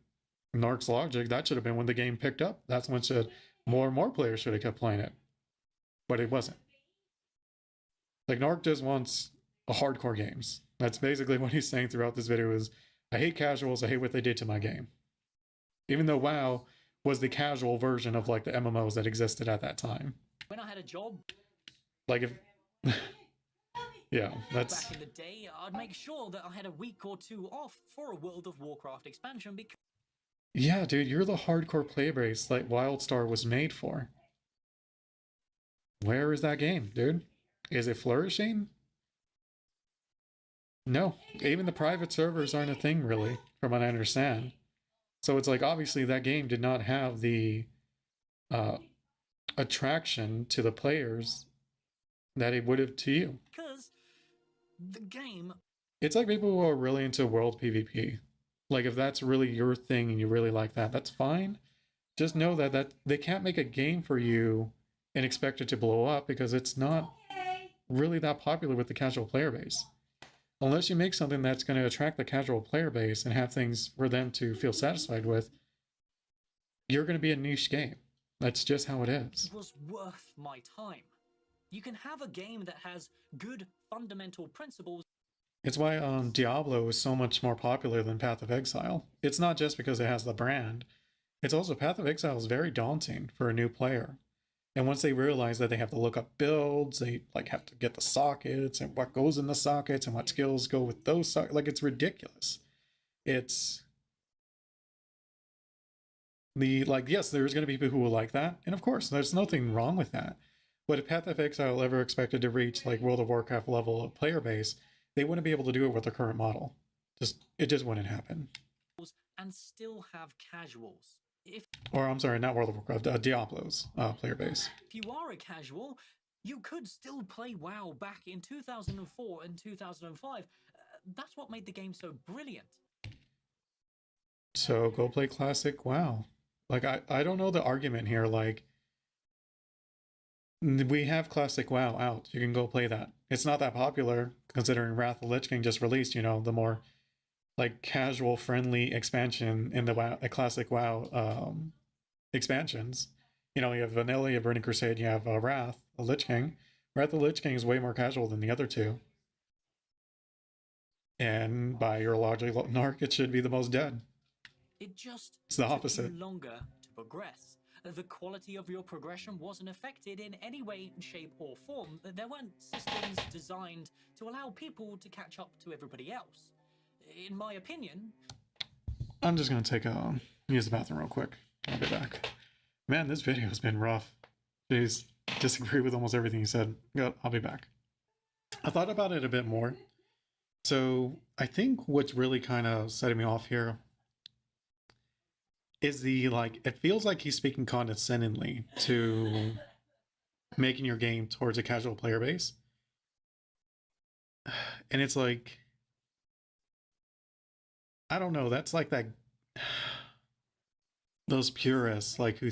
Narc's logic, that should have been when the game picked up. That's when more and more players should have kept playing it. But it wasn't. Like, Narc just wants hardcore games. That's basically what he's saying throughout this video is, I hate casuals, I hate what they did to my game. Even though WoW was the casual version of like the MMOs that existed at that time. When I had a job, like if yeah, that's back in the day, I'd make sure that I had a week or two off for a World of Warcraft expansion because yeah, dude, you're the hardcore player base like WildStar was made for. Where is that game, dude? Is it flourishing? No, even the private servers aren't a thing really, from what I understand. So it's like, obviously that game did not have the attraction to the players that it would have to you. Because the game... It's like people who are really into world PvP. Like, if that's really your thing and you really like that, that's fine. Just know that they can't make a game for you and expect it to blow up because it's not really that popular with the casual player base. Unless you make something that's going to attract the casual player base and have things for them to feel satisfied with, you're going to be a niche game. That's just how it is. It was worth my time. You can have a game that has good fundamental principles. It's why Diablo is so much more popular than Path of Exile. It's not just because it has the brand. It's also Path of Exile is very daunting for a new player. And once they realize that they have to look up builds, they like have to get the sockets and what goes in the sockets and what skills go with those sockets. Like, it's ridiculous. It's the like, yes, there's going to be people who will like that, and of course, there's nothing wrong with that. But if Path of Exile ever expected to reach like World of Warcraft level of player base, they wouldn't be able to do it with the current model. It just wouldn't happen. And still have casuals. Or I'm sorry, not World of Warcraft, Diablo's player base. If you are a casual, you could still play WoW back in 2004 and 2005. That's what made the game so brilliant. So go play Classic WoW. Like, I don't know the argument here. Like, we have Classic WoW out. You can go play that. It's not that popular considering Wrath of the Lich King just released, the more like casual friendly expansion in the WoW, Classic WoW expansions. You have Vanilla, you have Burning Crusade, you have Wrath the Lich King. Wrath the Lich King is way more casual than the other two. And by your logic, Narc, it should be the most dead. It's the opposite. Took you longer to progress. The quality of your progression wasn't affected in any way, shape, or form. There weren't systems designed to allow people to catch up to everybody else. In my opinion... I'm just going to use the bathroom real quick. I'll be back. Man, this video has been rough. Jeez, disagree with almost everything you said. I'll be back. I thought about it a bit more. So I think what's really kind of setting me off here is it feels like he's speaking condescendingly to making your game towards a casual player base. And it's like, I don't know, that's like that, those purists, like, who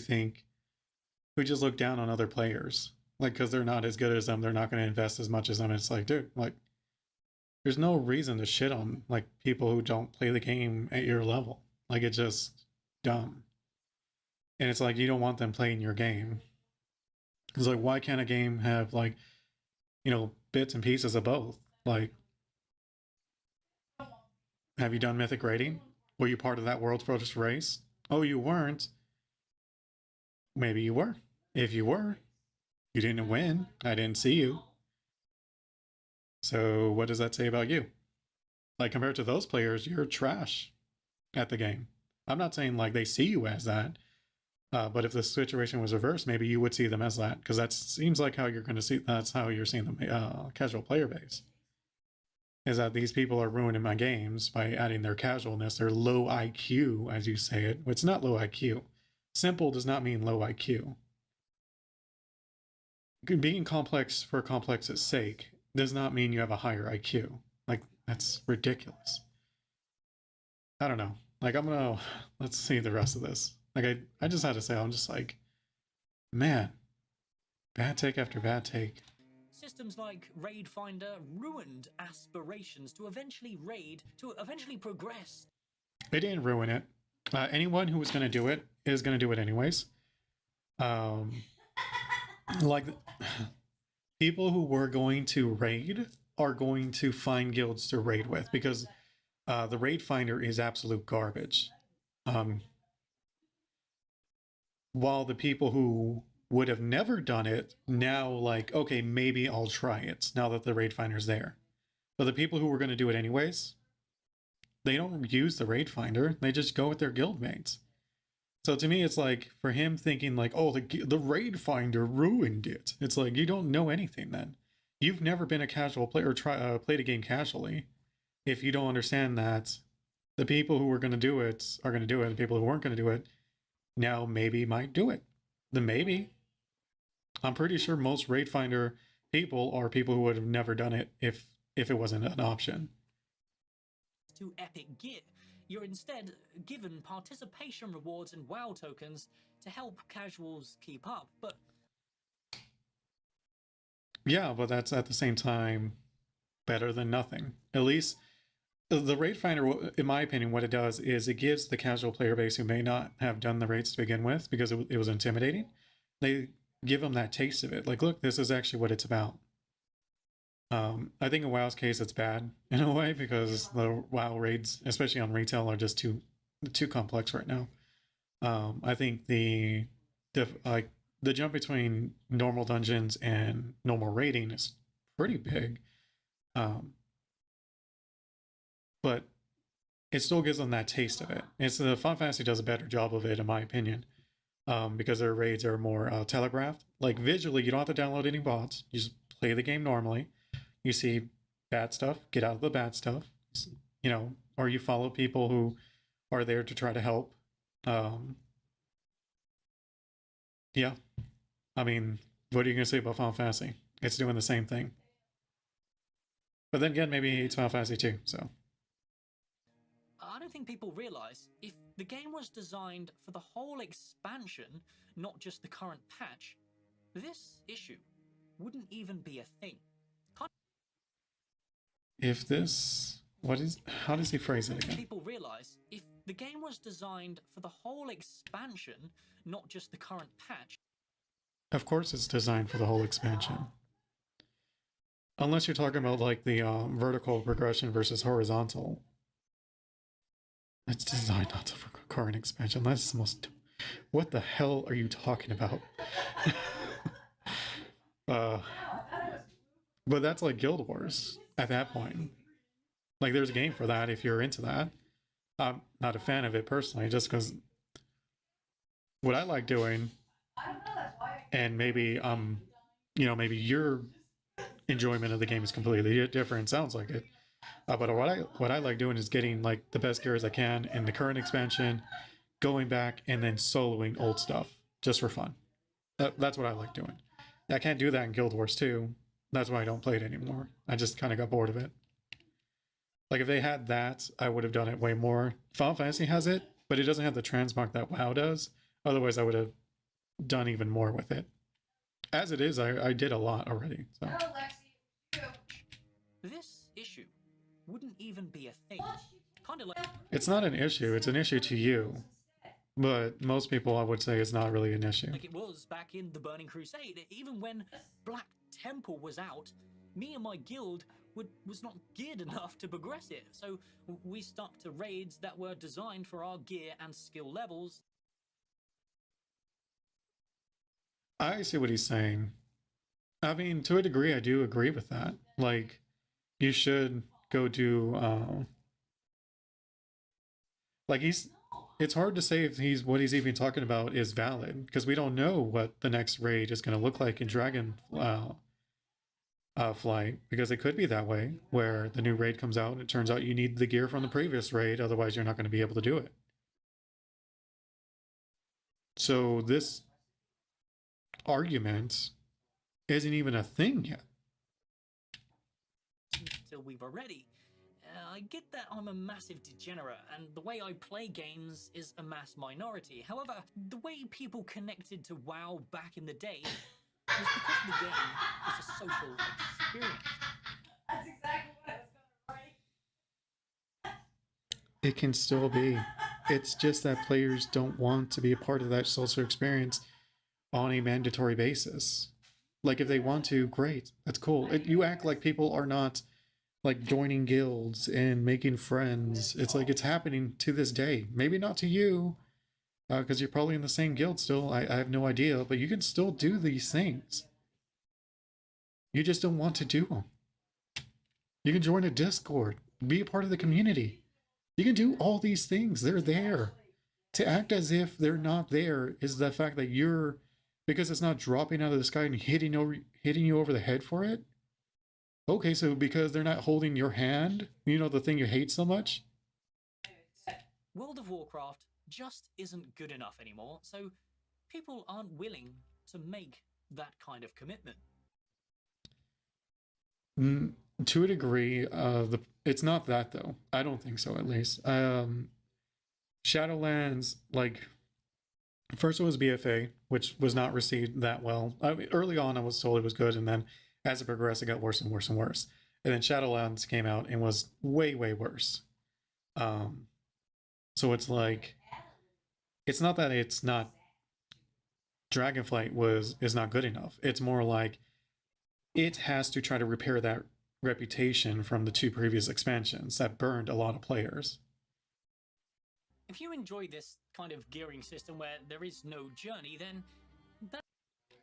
just look down on other players. Like, because they're not as good as them, they're not going to invest as much as them. It's like, dude, like, there's no reason to shit on, like, people who don't play the game at your level. Like, it's just dumb. And it's like, you don't want them playing your game. It's like, why can't a game have, like, bits and pieces of both? Like, have you done Mythic Raiding? Were you part of that World's First race? Oh, you weren't? Maybe you were. If you were, you didn't win. I didn't see you. So what does that say about you? Like, compared to those players, you're trash at the game. I'm not saying like they see you as that, but if the situation was reversed, maybe you would see them as that, because that seems like how you're going to see. That's how you're seeing the casual player base. Is that these people are ruining my games by adding their casualness, their low IQ, as you say it. It's not low IQ. Simple does not mean low IQ. Being complex for complex's sake does not mean you have a higher IQ. Like, that's ridiculous. I don't know. Like, let's see the rest of this. Like, I just had to say, I'm just like, man, bad take after bad take. Systems like Raid Finder ruined aspirations to eventually raid, to eventually progress. It didn't ruin it. Anyone who was going to do it is going to do it anyways. Like, people who were going to raid are going to find guilds to raid with, because the Raid Finder is absolute garbage. While the people who would have never done it now, like, okay, maybe I'll try it now that the Raid Finder's there. But the people who were going to do it anyways, they don't use the Raid Finder. They just go with their guildmates. So to me, it's like, for him thinking like, oh, the Raid Finder ruined it. It's like, you don't know anything then. You've never been a casual player or played a game casually. If you don't understand that the people who were going to do it are going to do it, and the people who weren't going to do it now maybe might do it. Then maybe. I'm pretty sure most Raid Finder people are people who would have never done it if it wasn't an option. To epic gear, you're instead given participation rewards and WoW tokens to help casuals keep up, but... Yeah, but that's at the same time better than nothing. At least the Raid Finder, in my opinion, what it does is it gives the casual player base who may not have done the raids to begin with because it was intimidating, they give them that taste of it. Like, look, this is actually what it's about. I think in WoW's case, it's bad in a way because the WoW raids, especially on retail, are just too complex right now. I think the the jump between normal dungeons and normal raiding is pretty big. But it still gives them that taste of it. It's the Final Fantasy does a better job of it, in my opinion, because their raids are more telegraphed. Like visually, you don't have to download any bots. You just play the game normally. You see bad stuff, get out of the bad stuff, or you follow people who are there to try to help. Yeah, I mean, what are you gonna say about Final Fantasy? It's doing the same thing. But then again, maybe it's Final Fantasy 2, so. I don't think people realize if the game was designed for the whole expansion, not just the current patch, this issue wouldn't even be a thing. If this, how does he phrase it again? People realize if the game was designed for the whole expansion, not just the current patch. Of course it's designed for the whole expansion. Unless you're talking about like the vertical progression versus horizontal. It's designed not to for current expansion. That's the most... What the hell are you talking about? But that's like Guild Wars at that point. Like there's a game for that if you're into that. I'm not a fan of it personally, just because what I like doing, and maybe maybe your enjoyment of the game is completely different. Sounds like it. But what I like doing is getting like the best gear as I can in the current expansion, going back and then soloing old stuff just for fun. That's what I like doing. I can't do that in Guild Wars 2. That's why I don't play it anymore. I just kind of got bored of it. Like if they had that, I would have done it way more. Final Fantasy has it, but it doesn't have the transmog that WoW does. Otherwise, I would have done even more with it. As it is, I did a lot already. So. This issue wouldn't even be a thing. Kind of like... It's not an issue. It's an issue to you. But most people, I would say, it's not really an issue. Like it was back in the Burning Crusade. Even when Black Temple was out, me and my guild was not geared enough to progress it. So we stuck to raids that were designed for our gear and skill levels. I see what he's saying. I mean, to a degree, I do agree with that. Like, you should go do, like it's hard to say if what he's even talking about is valid, because we don't know what the next raid is going to look like in Dragon Flight, because it could be that way, where the new raid comes out and it turns out you need the gear from the previous raid, otherwise you're not going to be able to do it. So this argument isn't even a thing yet. Till we were ready. I get that I'm a massive degenerate, and the way I play games is a mass minority. However, the way people connected to WoW back in the day was because the game was a social experience. That's exactly what I was going to write. It can still be. It's just that players don't want to be a part of that social experience on a mandatory basis. Like if they want to, great, that's cool. You act like people are not like joining guilds and making friends. It's like it's happening to this day. Maybe not to you, because you're probably in the same guild still. I have no idea, but you can still do these things. You just don't want to do them. You can join a Discord, be a part of the community. You can do all these things. They're there. To act as if they're not there is the fact that you're, because it's not dropping out of the sky and hitting you over the head for it. Okay, so because they're not holding your hand, the thing you hate so much? World of Warcraft just isn't good enough anymore, so people aren't willing to make that kind of commitment. To a degree, it's not that though. I don't think so, at least. Shadowlands, like, first it was BFA, which was not received that well. I mean, early on, I was told it was good, and then as it progressed, it got worse and worse and worse. And then Shadowlands came out and was way, way worse. So it's like, it's not that it's not, Dragonflight is not good enough. It's more like it has to try to repair that reputation from the 2 previous expansions that burned a lot of players. If you enjoy this kind of gearing system where there is no journey, then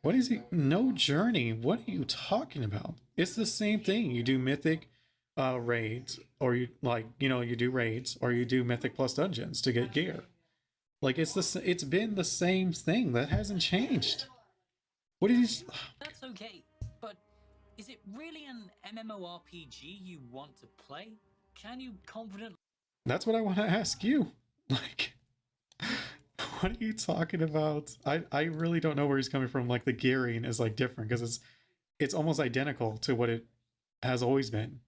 What is he? No journey. What are you talking about? It's the same thing. You do mythic raids, or you like, you do raids, or you do mythic plus dungeons to get gear. Like it's been the same thing. That hasn't changed. What is? That's okay, but is it really an MMORPG you want to play? Can you confidently That's what I want to ask you. Like, what are you talking about? I really don't know where he's coming from. Like the gearing is like different because it's almost identical to what it has always been.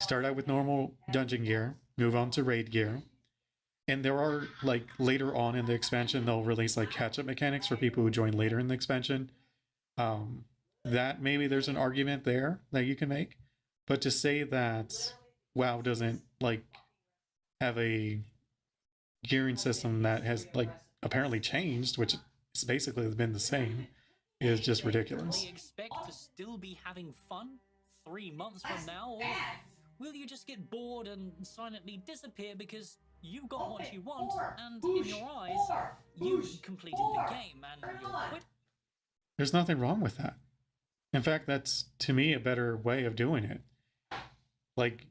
Start out with normal dungeon gear, move on to raid gear, and there are like later on in the expansion they'll release like catch up mechanics for people who join later in the expansion. Um, that maybe there's an argument there that you can make, but to say that WoW doesn't like have a gearing system that has like apparently changed, which it's basically been the same, is just ridiculous. expect to still be having fun 3 months from now, or will you just get bored and silently disappear because you got what you want and in your eyes you completed the game and you'll quit? There's nothing wrong with that. In fact, that's to me a better way of doing it. Like,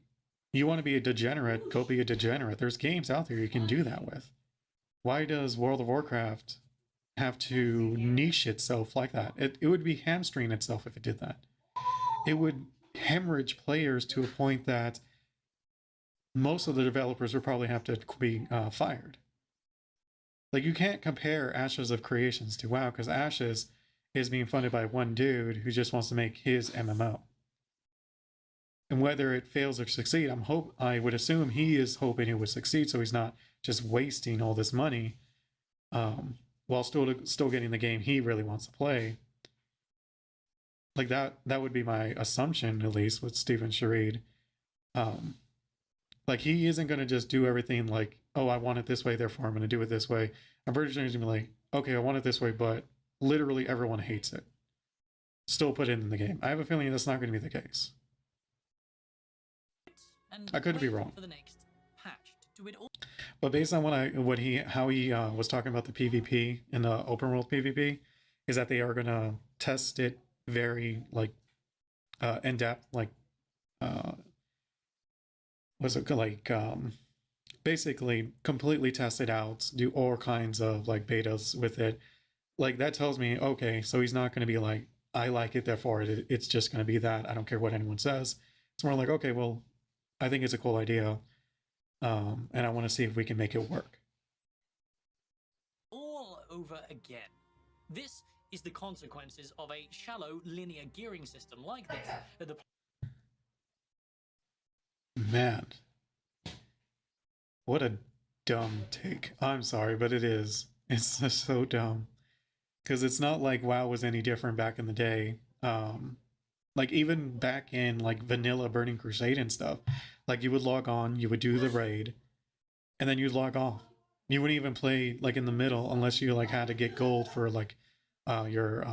you want to be a degenerate, go be a degenerate. There's games out there you can do that with. Why does World of Warcraft have to niche itself like that? It would be hamstring itself if it did that. It would hemorrhage players to a point that most of the developers would probably have to be fired. Like, you can't compare Ashes of Creations to WoW because Ashes is being funded by one dude who just wants to make his MMO. And whether it fails or succeed, I would assume he is hoping it would succeed, so he's not just wasting all this money while still getting the game he really wants to play. Like that would be my assumption, at least with Stephen Sharid. Like, he isn't going to just do everything like, oh, I want it this way, therefore I'm going to do it this way. I'm pretty sure he's going to be like, okay, I want it this way, but literally everyone hates it. Still put it in the game. I have a feeling that's not going to be the case. And I could be wait wrong. for the next patch to do it all. But based on how he was talking about the PvP and the open world PvP, is that they are going to test it very like in depth, like what's it like basically completely test it out, do all kinds of like betas with it. Like, that tells me, okay, so he's not going to be like, I like it, therefore it's just going to be that. I don't care what anyone says. It's more like, okay, well, I think it's a cool idea, and I want to see if we can make it work. All over again. This is the consequences of a shallow linear gearing system like this. The Man, what a dumb take. I'm sorry, but it is. It's just so dumb. Because it's not like WoW was any different back in the day. Like, even back in like vanilla Burning Crusade and stuff, like, you would log on, you would do the raid, and then you'd log off. You wouldn't even play like in the middle unless you like had to get gold for like your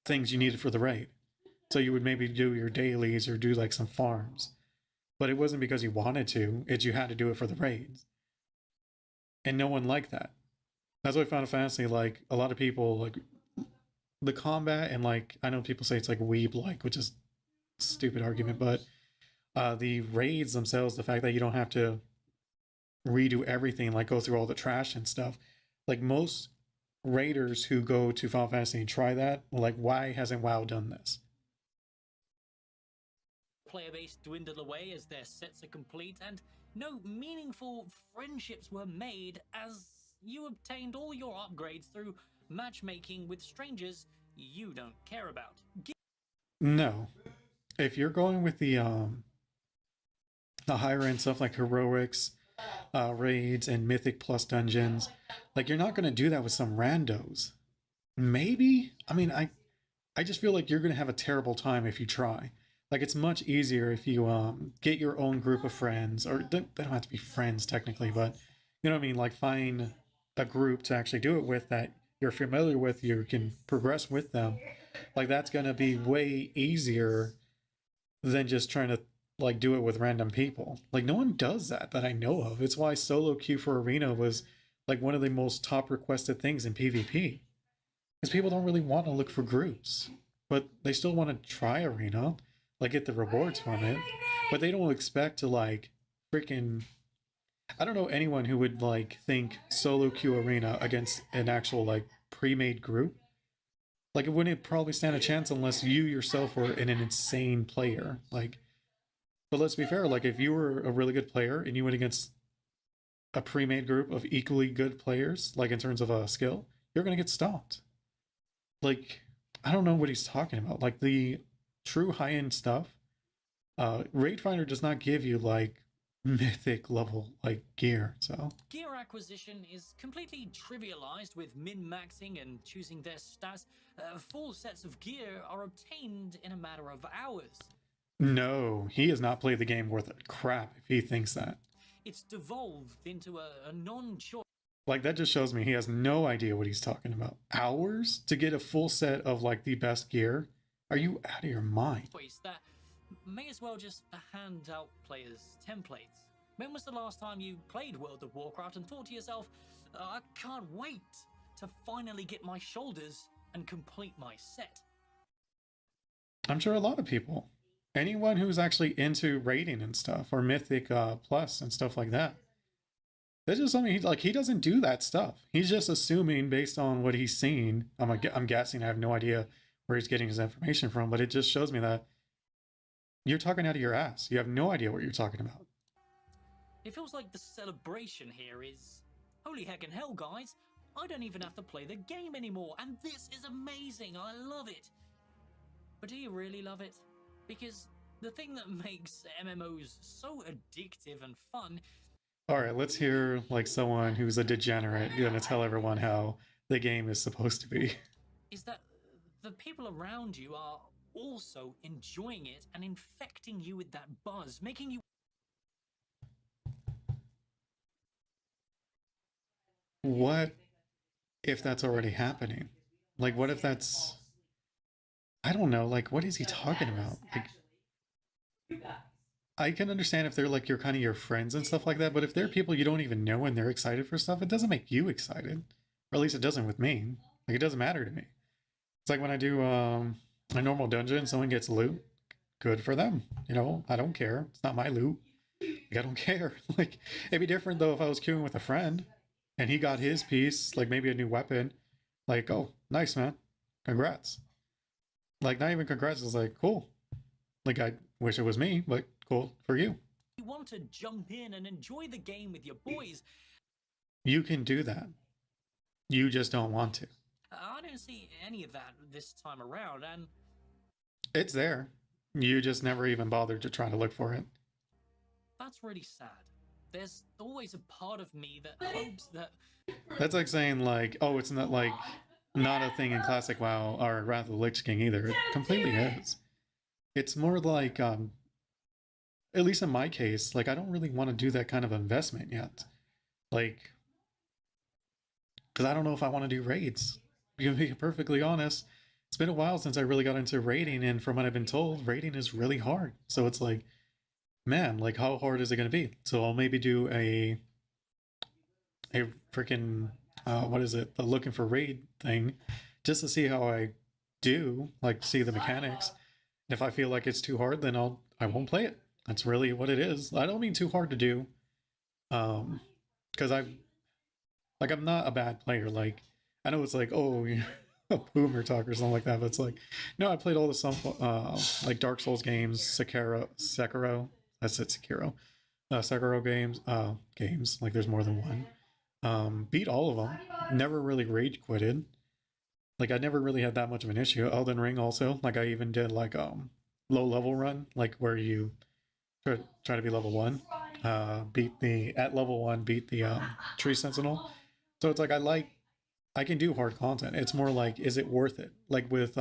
things you needed for the raid. So you would maybe do your dailies or do like some farms. But it wasn't because you wanted to, it's you had to do it for the raids. And no one liked that. That's why Final Fantasy, like, a lot of people, like, the combat, and like, I know people say it's like weeb like, which is a stupid argument, but the raids themselves, the fact that you don't have to redo everything, like go through all the trash and stuff, like, most raiders who go to Final Fantasy and try that, like, why hasn't WoW done this? player base dwindled away as their sets are complete, and no meaningful friendships were made as you obtained all your upgrades through matchmaking with strangers you don't care about. No. If you're going with the higher end stuff like heroics, raids, and mythic plus dungeons, like, you're not going to do that with some randos. Maybe? I mean, I just feel like you're going to have a terrible time if you try. Like, it's much easier if you get your own group of friends, or they don't have to be friends technically, but you know what I mean? Like, find a group to actually do it with that you're familiar with, you can progress with them. Like, that's going to be way easier than just trying to like do it with random people. Like, no one does that I know of. It's why solo queue for arena was like one of the most top requested things in PvP. Because people don't really want to look for groups, but they still want to try arena, like get the rewards from it, but they don't expect to like freaking. I don't know anyone who would like think solo queue arena against an actual like pre-made group. Like it wouldn't probably stand a chance unless you yourself were an insane player. Like, but let's be fair. Like if you were a really good player and you went against a pre-made group of equally good players, like in terms of a skill, you're gonna get stomped. Like I don't know what he's talking about. Like the true high-end stuff, Raid Finder does not give you like mythic level like gear. So Gear acquisition is completely trivialized with min-maxing and choosing their stats. Full sets of gear are obtained in a matter of hours. no, he has not played the game worth a crap if he thinks that. It's devolved into a non-choice Like that just shows me he has no idea what he's talking about. Hours to get a full set of like the best gear? Are you out of your mind? that may as well just hand out players templates. When was the last time you played World of Warcraft and thought to yourself, I can't wait to finally get my shoulders and complete my set? I'm sure a lot of people. Anyone who's actually into raiding and stuff or Mythic Plus and stuff like that. That's just something he doesn't do that stuff. He's just assuming based on what he's seen. I'm guessing. I have no idea where he's getting his information from, but it just shows me that you're talking out of your ass. You have no idea what you're talking about. It feels like the celebration here is, holy heck and hell, guys, I don't even have to play the game anymore, and this is amazing, I love it. But do you really love it? Because the thing that makes MMOs so addictive and fun. All right, let's hear like someone who's a degenerate gonna tell everyone how the game is supposed to be. Is that the people around you are also enjoying it and infecting you with that buzz, making you. What if that's already happening? Like, what if that's. I don't know. Like, what is he talking about? Like, I can understand if they're like your friends and stuff like that, but if they're people you don't even know and they're excited for stuff, it doesn't make you excited. Or at least it doesn't with me. Like, it doesn't matter to me. It's like when I do a normal dungeon, someone gets loot. Good for them. You know, I don't care. It's not my loot. Like, I don't care. Like, it'd be different though if I was queuing with a friend and he got his piece, like maybe a new weapon. Like, oh, nice, man. Congrats. Like, not even congrats. It's like, cool. Like, I wish it was me, but cool for you. You want to jump in and enjoy the game with your boys. You can do that. You just don't want to. I don't see any of that this time around, and it's there. You just never even bothered to try to look for it. That's really sad. There's always a part of me that hopes that. That's like saying like, oh, it's not like not a thing in classic WoW or Wrath of the Lich King either. It completely is. It's more like, at least in my case, like I don't really want to do that kind of investment yet. Like, because I don't know if I want to do raids. To be perfectly honest, it's been a while since I really got into raiding, and from what I've been told, raiding is really hard. So it's like, man, like how hard is it going to be? So I'll maybe do a freaking what is it? The looking for raid thing, just to see how I do, like see the mechanics. And if I feel like it's too hard, then I won't play it. That's really what it is. I don't mean too hard to do, because I'm not a bad player. Like I know it's like, oh, you know, boomer talk or something like that, but it's like, no, I played all the like Dark Souls games, Sekiro. That's it, Sekiro. Sekiro games. Like there's more than one. Beat all of them. Never really rage quitted. Like I never really had that much of an issue. Elden Ring also. Like I even did like low level run, like where you try to be level 1. At level 1 beat the Tree Sentinel. So it's like I can do hard content. It's more like, is it worth it? Like with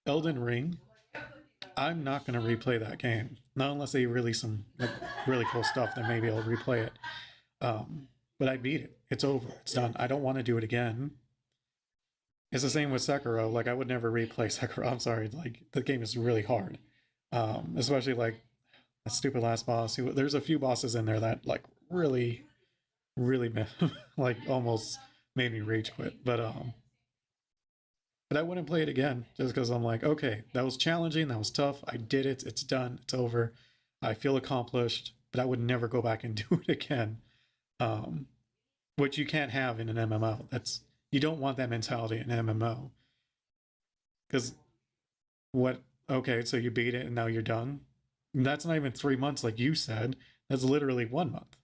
Elden Ring, I'm not gonna replay that game. Not unless they release some like really cool stuff, then maybe I'll replay it. But I beat it. It's over. It's done. I don't want to do it again. It's the same with Sekiro. Like I would never replay Sekiro. I'm sorry. Like the game is really hard. Especially like a stupid last boss. There's a few bosses in there that like really like almost made me rage quit. But But I wouldn't play it again just because I'm like, okay, that was challenging, that was tough. I did it. It's done. It's over. I feel accomplished. But I would never go back and do it again. Um, which you can't have in an MMO. That's you don't want that mentality in an MMO because what? Okay, so you beat it and now you're done. That's not even 3 months like you said. That's literally 1 month.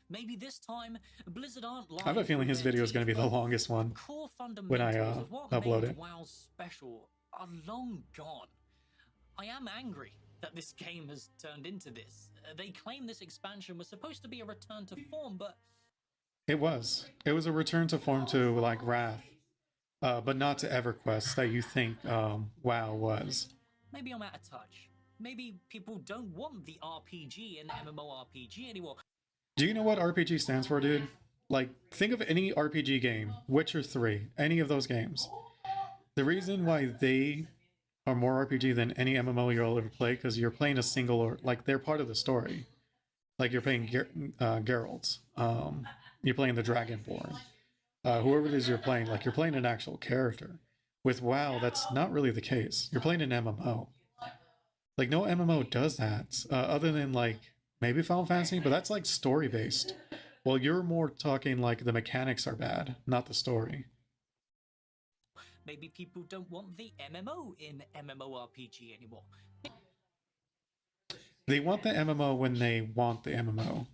Maybe this time Blizzard aren't lying. I have a feeling his video is going to be the longest one core when I fundamentals of what upload made it. WoW special are long gone. I am angry that this game has turned into this. They claim this expansion was supposed to be a return to form, but it was. It was a return to form to like Wrath, but not to EverQuest that you think WoW was. maybe I'm out of touch. Maybe people don't want the RPG and MMORPG anymore. Do you know what RPG stands for, dude? Like, think of any RPG game, Witcher 3, any of those games. The reason why they are more RPG than any MMO you'll ever play, because you're playing a single, or like they're part of the story. Like you're playing Geralt, you're playing the Dragonborn, whoever it is you're playing, like you're playing an actual character. With WoW, that's not really the case. You're playing an MMO. Like no MMO does that, other than like maybe Final Fantasy, but that's like story based. Well, you're more talking like the mechanics are bad, not the story. Maybe people don't want the MMO in MMORPG anymore. They want the MMO when they want the MMO.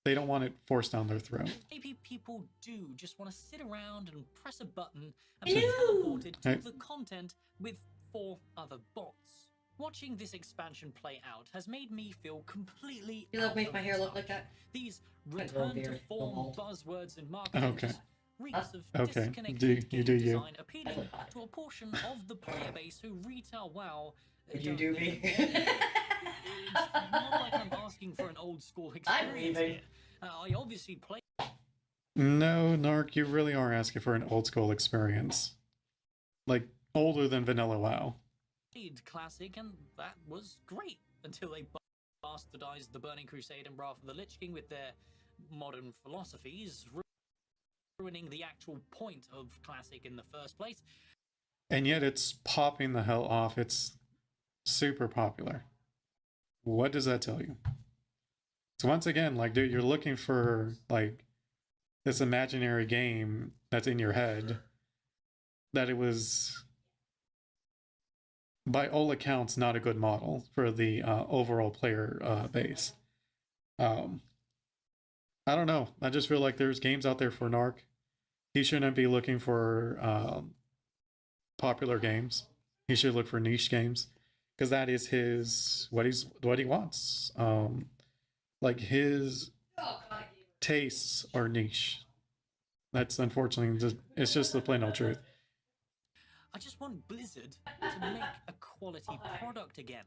They don't want it forced down their throat. Maybe people do just want to sit around and press a button and be teleported to the content with 4 other bots. Watching this expansion play out has made me feel completely. You make my hair look like that? These return to form buzzwords and marketing. Okay. Reeks of Okay. disconnected You game do you. design appealing to a portion of the player base who retail WoW. You do me. It's not like I'm asking for an old school experience here. I obviously play. No, Narc, you really are asking for an old school experience. Like, older than vanilla WoW. Classic, and that was great until they bastardized the Burning Crusade and Wrath of the Lich King with their modern philosophies, ruining the actual point of Classic in the first place. And yet it's popping the hell off. It's super popular. What does that tell you? So once again, like, dude, you're looking for like this imaginary game that's in your head that it was, by all accounts, not a good model for the overall player base. I don't know. I just feel like there's games out there for Narc. He shouldn't be looking for popular games. He should look for niche games because that is his what he wants. Like his tastes are niche. That's unfortunately it's just the plain old truth. I just want Blizzard to make a quality product again.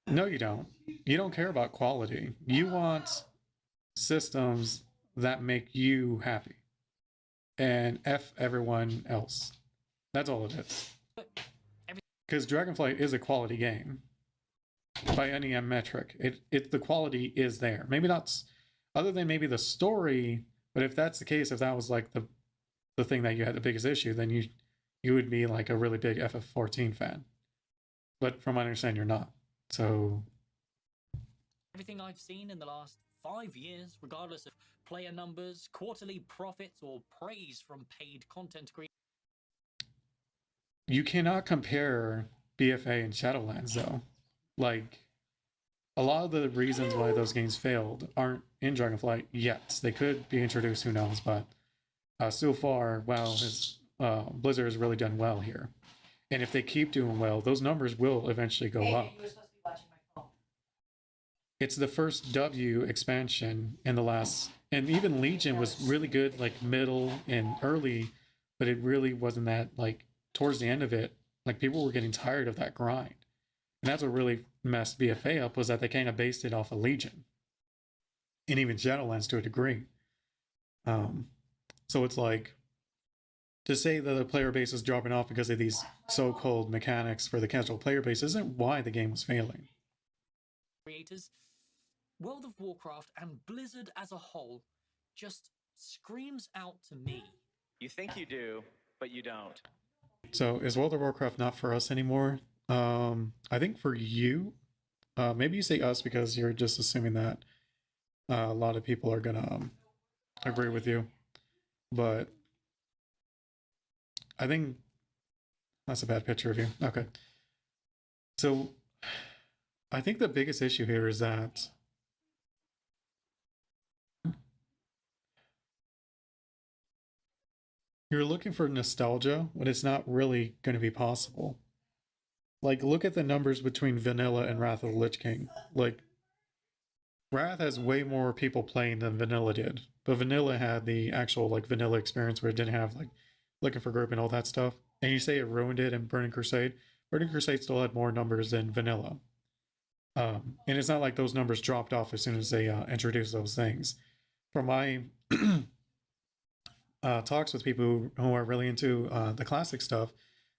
No, you don't. You don't care about quality. You want systems that make you happy. And F everyone else. That's all it is. Because Dragonflight is a quality game. By any metric. The quality is there. Maybe not other than maybe the story, but if that's the case, if that was like the thing that you had the biggest issue, then you would be like a really big FF14 fan. But from what I understand, you're not. So everything I've seen in the last 5 years, regardless of player numbers, quarterly profits, or praise from paid content creators. You cannot compare BFA and Shadowlands though. Like a lot of the reasons why those games failed aren't in Dragonflight yet. They could be introduced, who knows, but so far, WoW has Blizzard has really done well here. And if they keep doing well, those numbers will eventually go up. It's the first W expansion in the last, and even Legion was really good, like middle and early, but it really wasn't that, like towards the end of it, like people were getting tired of that grind. And that's what really messed BFA up, was that they kind of based it off of Legion. And even Shadowlands to a degree. So it's like, to say that the player base is dropping off because of these so-called mechanics for the casual player base isn't why the game was failing. Creators, World of Warcraft and Blizzard as a whole just screams out to me. You think you do, but you don't. So is World of Warcraft not for us anymore? I think for you, maybe you say us because you're just assuming that a lot of people are gonna agree with you. But I think that's a bad picture of you. Okay. So I think the biggest issue here is that you're looking for nostalgia when it's not really going to be possible. Like, look at the numbers between Vanilla and Wrath of the Lich King. Like, Wrath has way more people playing than Vanilla did, but Vanilla had the actual like Vanilla experience where it didn't have like looking for group and all that stuff. And you say it ruined it in Burning Crusade. Burning Crusade still had more numbers than Vanilla, and it's not like those numbers dropped off as soon as they introduced those things. From my talks with people who are really into the classic stuff,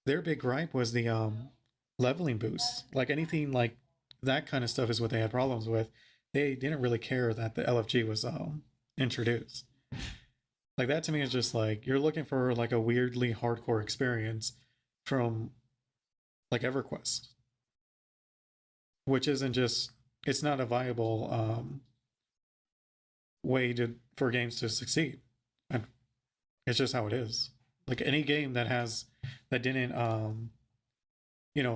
their big gripe was the leveling boosts. Like anything like that kind of stuff is what they had problems with. They didn't really care that the LFG was introduced. Like that to me is just like you're looking for like a weirdly hardcore experience from like EverQuest, which isn't just it's not a viable way to for games to succeed. And it's just how it is. Like any game that has that didn't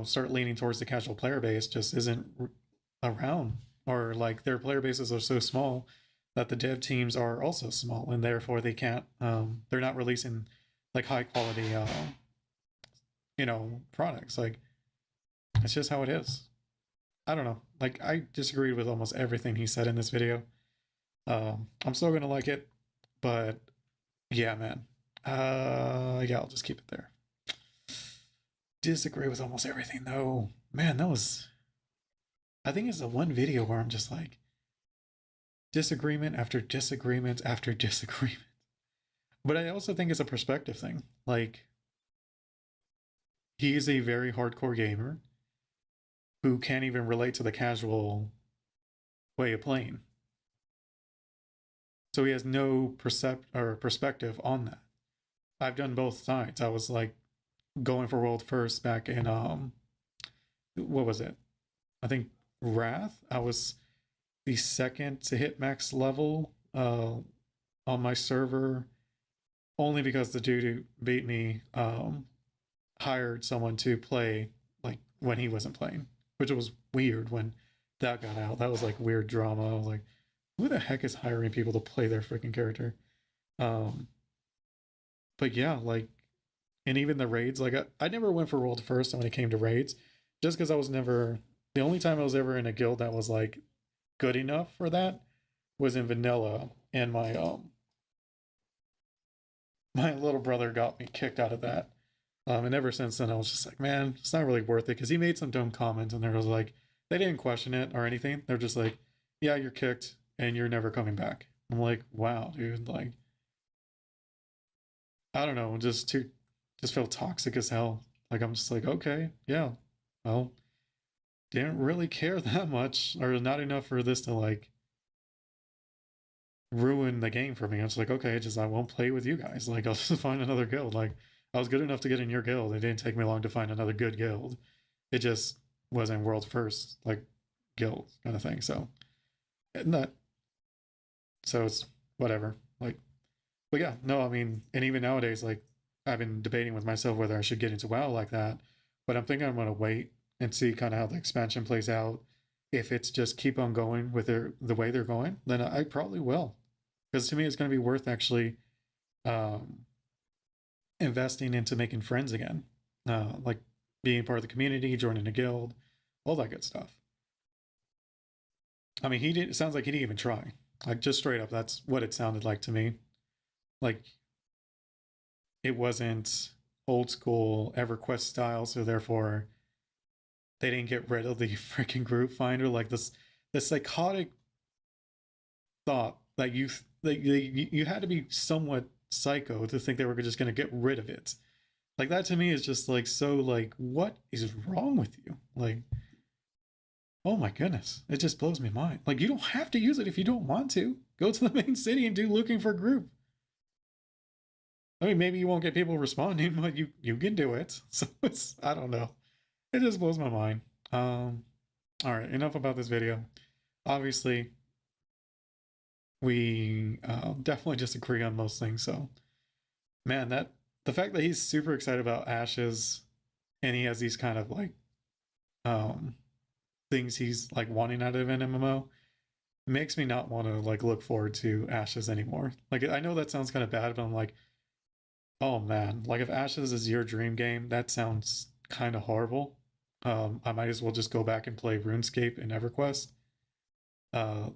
start leaning towards the casual player base just isn't around, or like their player bases are so small that the dev teams are also small and therefore they can't they're not releasing like high quality products. Like it's just how it is. I don't know, like I disagreed with almost everything he said in this video. I'm still gonna like it, but yeah, man, yeah, I'll just keep it there. Disagree with almost everything though. Man, that was, I think it's the one video where I'm just like disagreement after disagreement after disagreement. But I also think it's a perspective thing. Like he is a very hardcore gamer who can't even relate to the casual way of playing. So he has no perspective on that. I've done both sides. I was like going for world first back in what was it? I think Wrath. I was the second to hit max level on my server, only because the dude who beat me hired someone to play like when he wasn't playing, which was weird when that got out. That was like weird drama. I was like, who the heck is hiring people to play their freaking character? But yeah, like, and even the raids, like I never went for world first when it came to raids, just because I was never, the only time I was ever in a guild that was like good enough for that was in vanilla, and my little brother got me kicked out of that. And ever since then I was just like, man, it's not really worth it, because he made some dumb comments and there was like, they didn't question it or anything. They're just like, yeah, you're kicked and you're never coming back. I'm like, wow, dude, like I don't know, just feel toxic as hell. Like I'm just like, okay, yeah, well, didn't really care that much, or not enough for this to like ruin the game for me. I was like, okay, just I won't play with you guys. Like I'll just find another guild. Like I was good enough to get in your guild. It didn't take me long to find another good guild. It just wasn't world first like guild kind of thing. So not so it's whatever. Like, but yeah, no, I mean, and even nowadays, like I've been debating with myself whether I should get into WoW like that, but I'm thinking I'm gonna wait and see kind of how the expansion plays out. If it's just keep on going with the way they're going, then I probably will, because to me it's going to be worth actually um, investing into making friends again, like being part of the community, joining a guild, all that good stuff. I mean, he did. It sounds like he didn't even try. Like just straight up, that's what it sounded like to me. Like it wasn't old school EverQuest style, so therefore they didn't get rid of the freaking group finder. Like this psychotic thought that you had to be somewhat psycho to think they were just going to get rid of it. Like that to me is just like so like what is wrong with you? Like oh my goodness, it just blows my mind. Like you don't have to use it if you don't want to. Go to the main city and do looking for group. I mean, maybe you won't get people responding, but you can do it. So it's, I don't know. It just blows my mind. All right, enough about this video. Obviously, we definitely disagree on most things. So, man, that the fact that he's super excited about Ashes, and he has these kind of like um things he's like wanting out of an MMO makes me not want to like look forward to Ashes anymore. Like I know that sounds kind of bad, but I'm like, oh man, like if Ashes is your dream game, that sounds kind of horrible. I might as well just go back and play RuneScape and EverQuest. Uh,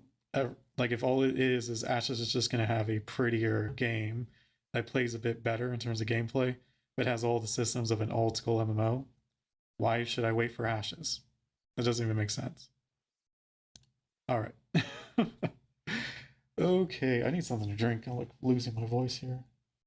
like if all it is Ashes is just gonna have a prettier game that plays a bit better in terms of gameplay, but has all the systems of an old school MMO. Why should I wait for Ashes? That doesn't even make sense. All right. Okay, I need something to drink. I'm like losing my voice here.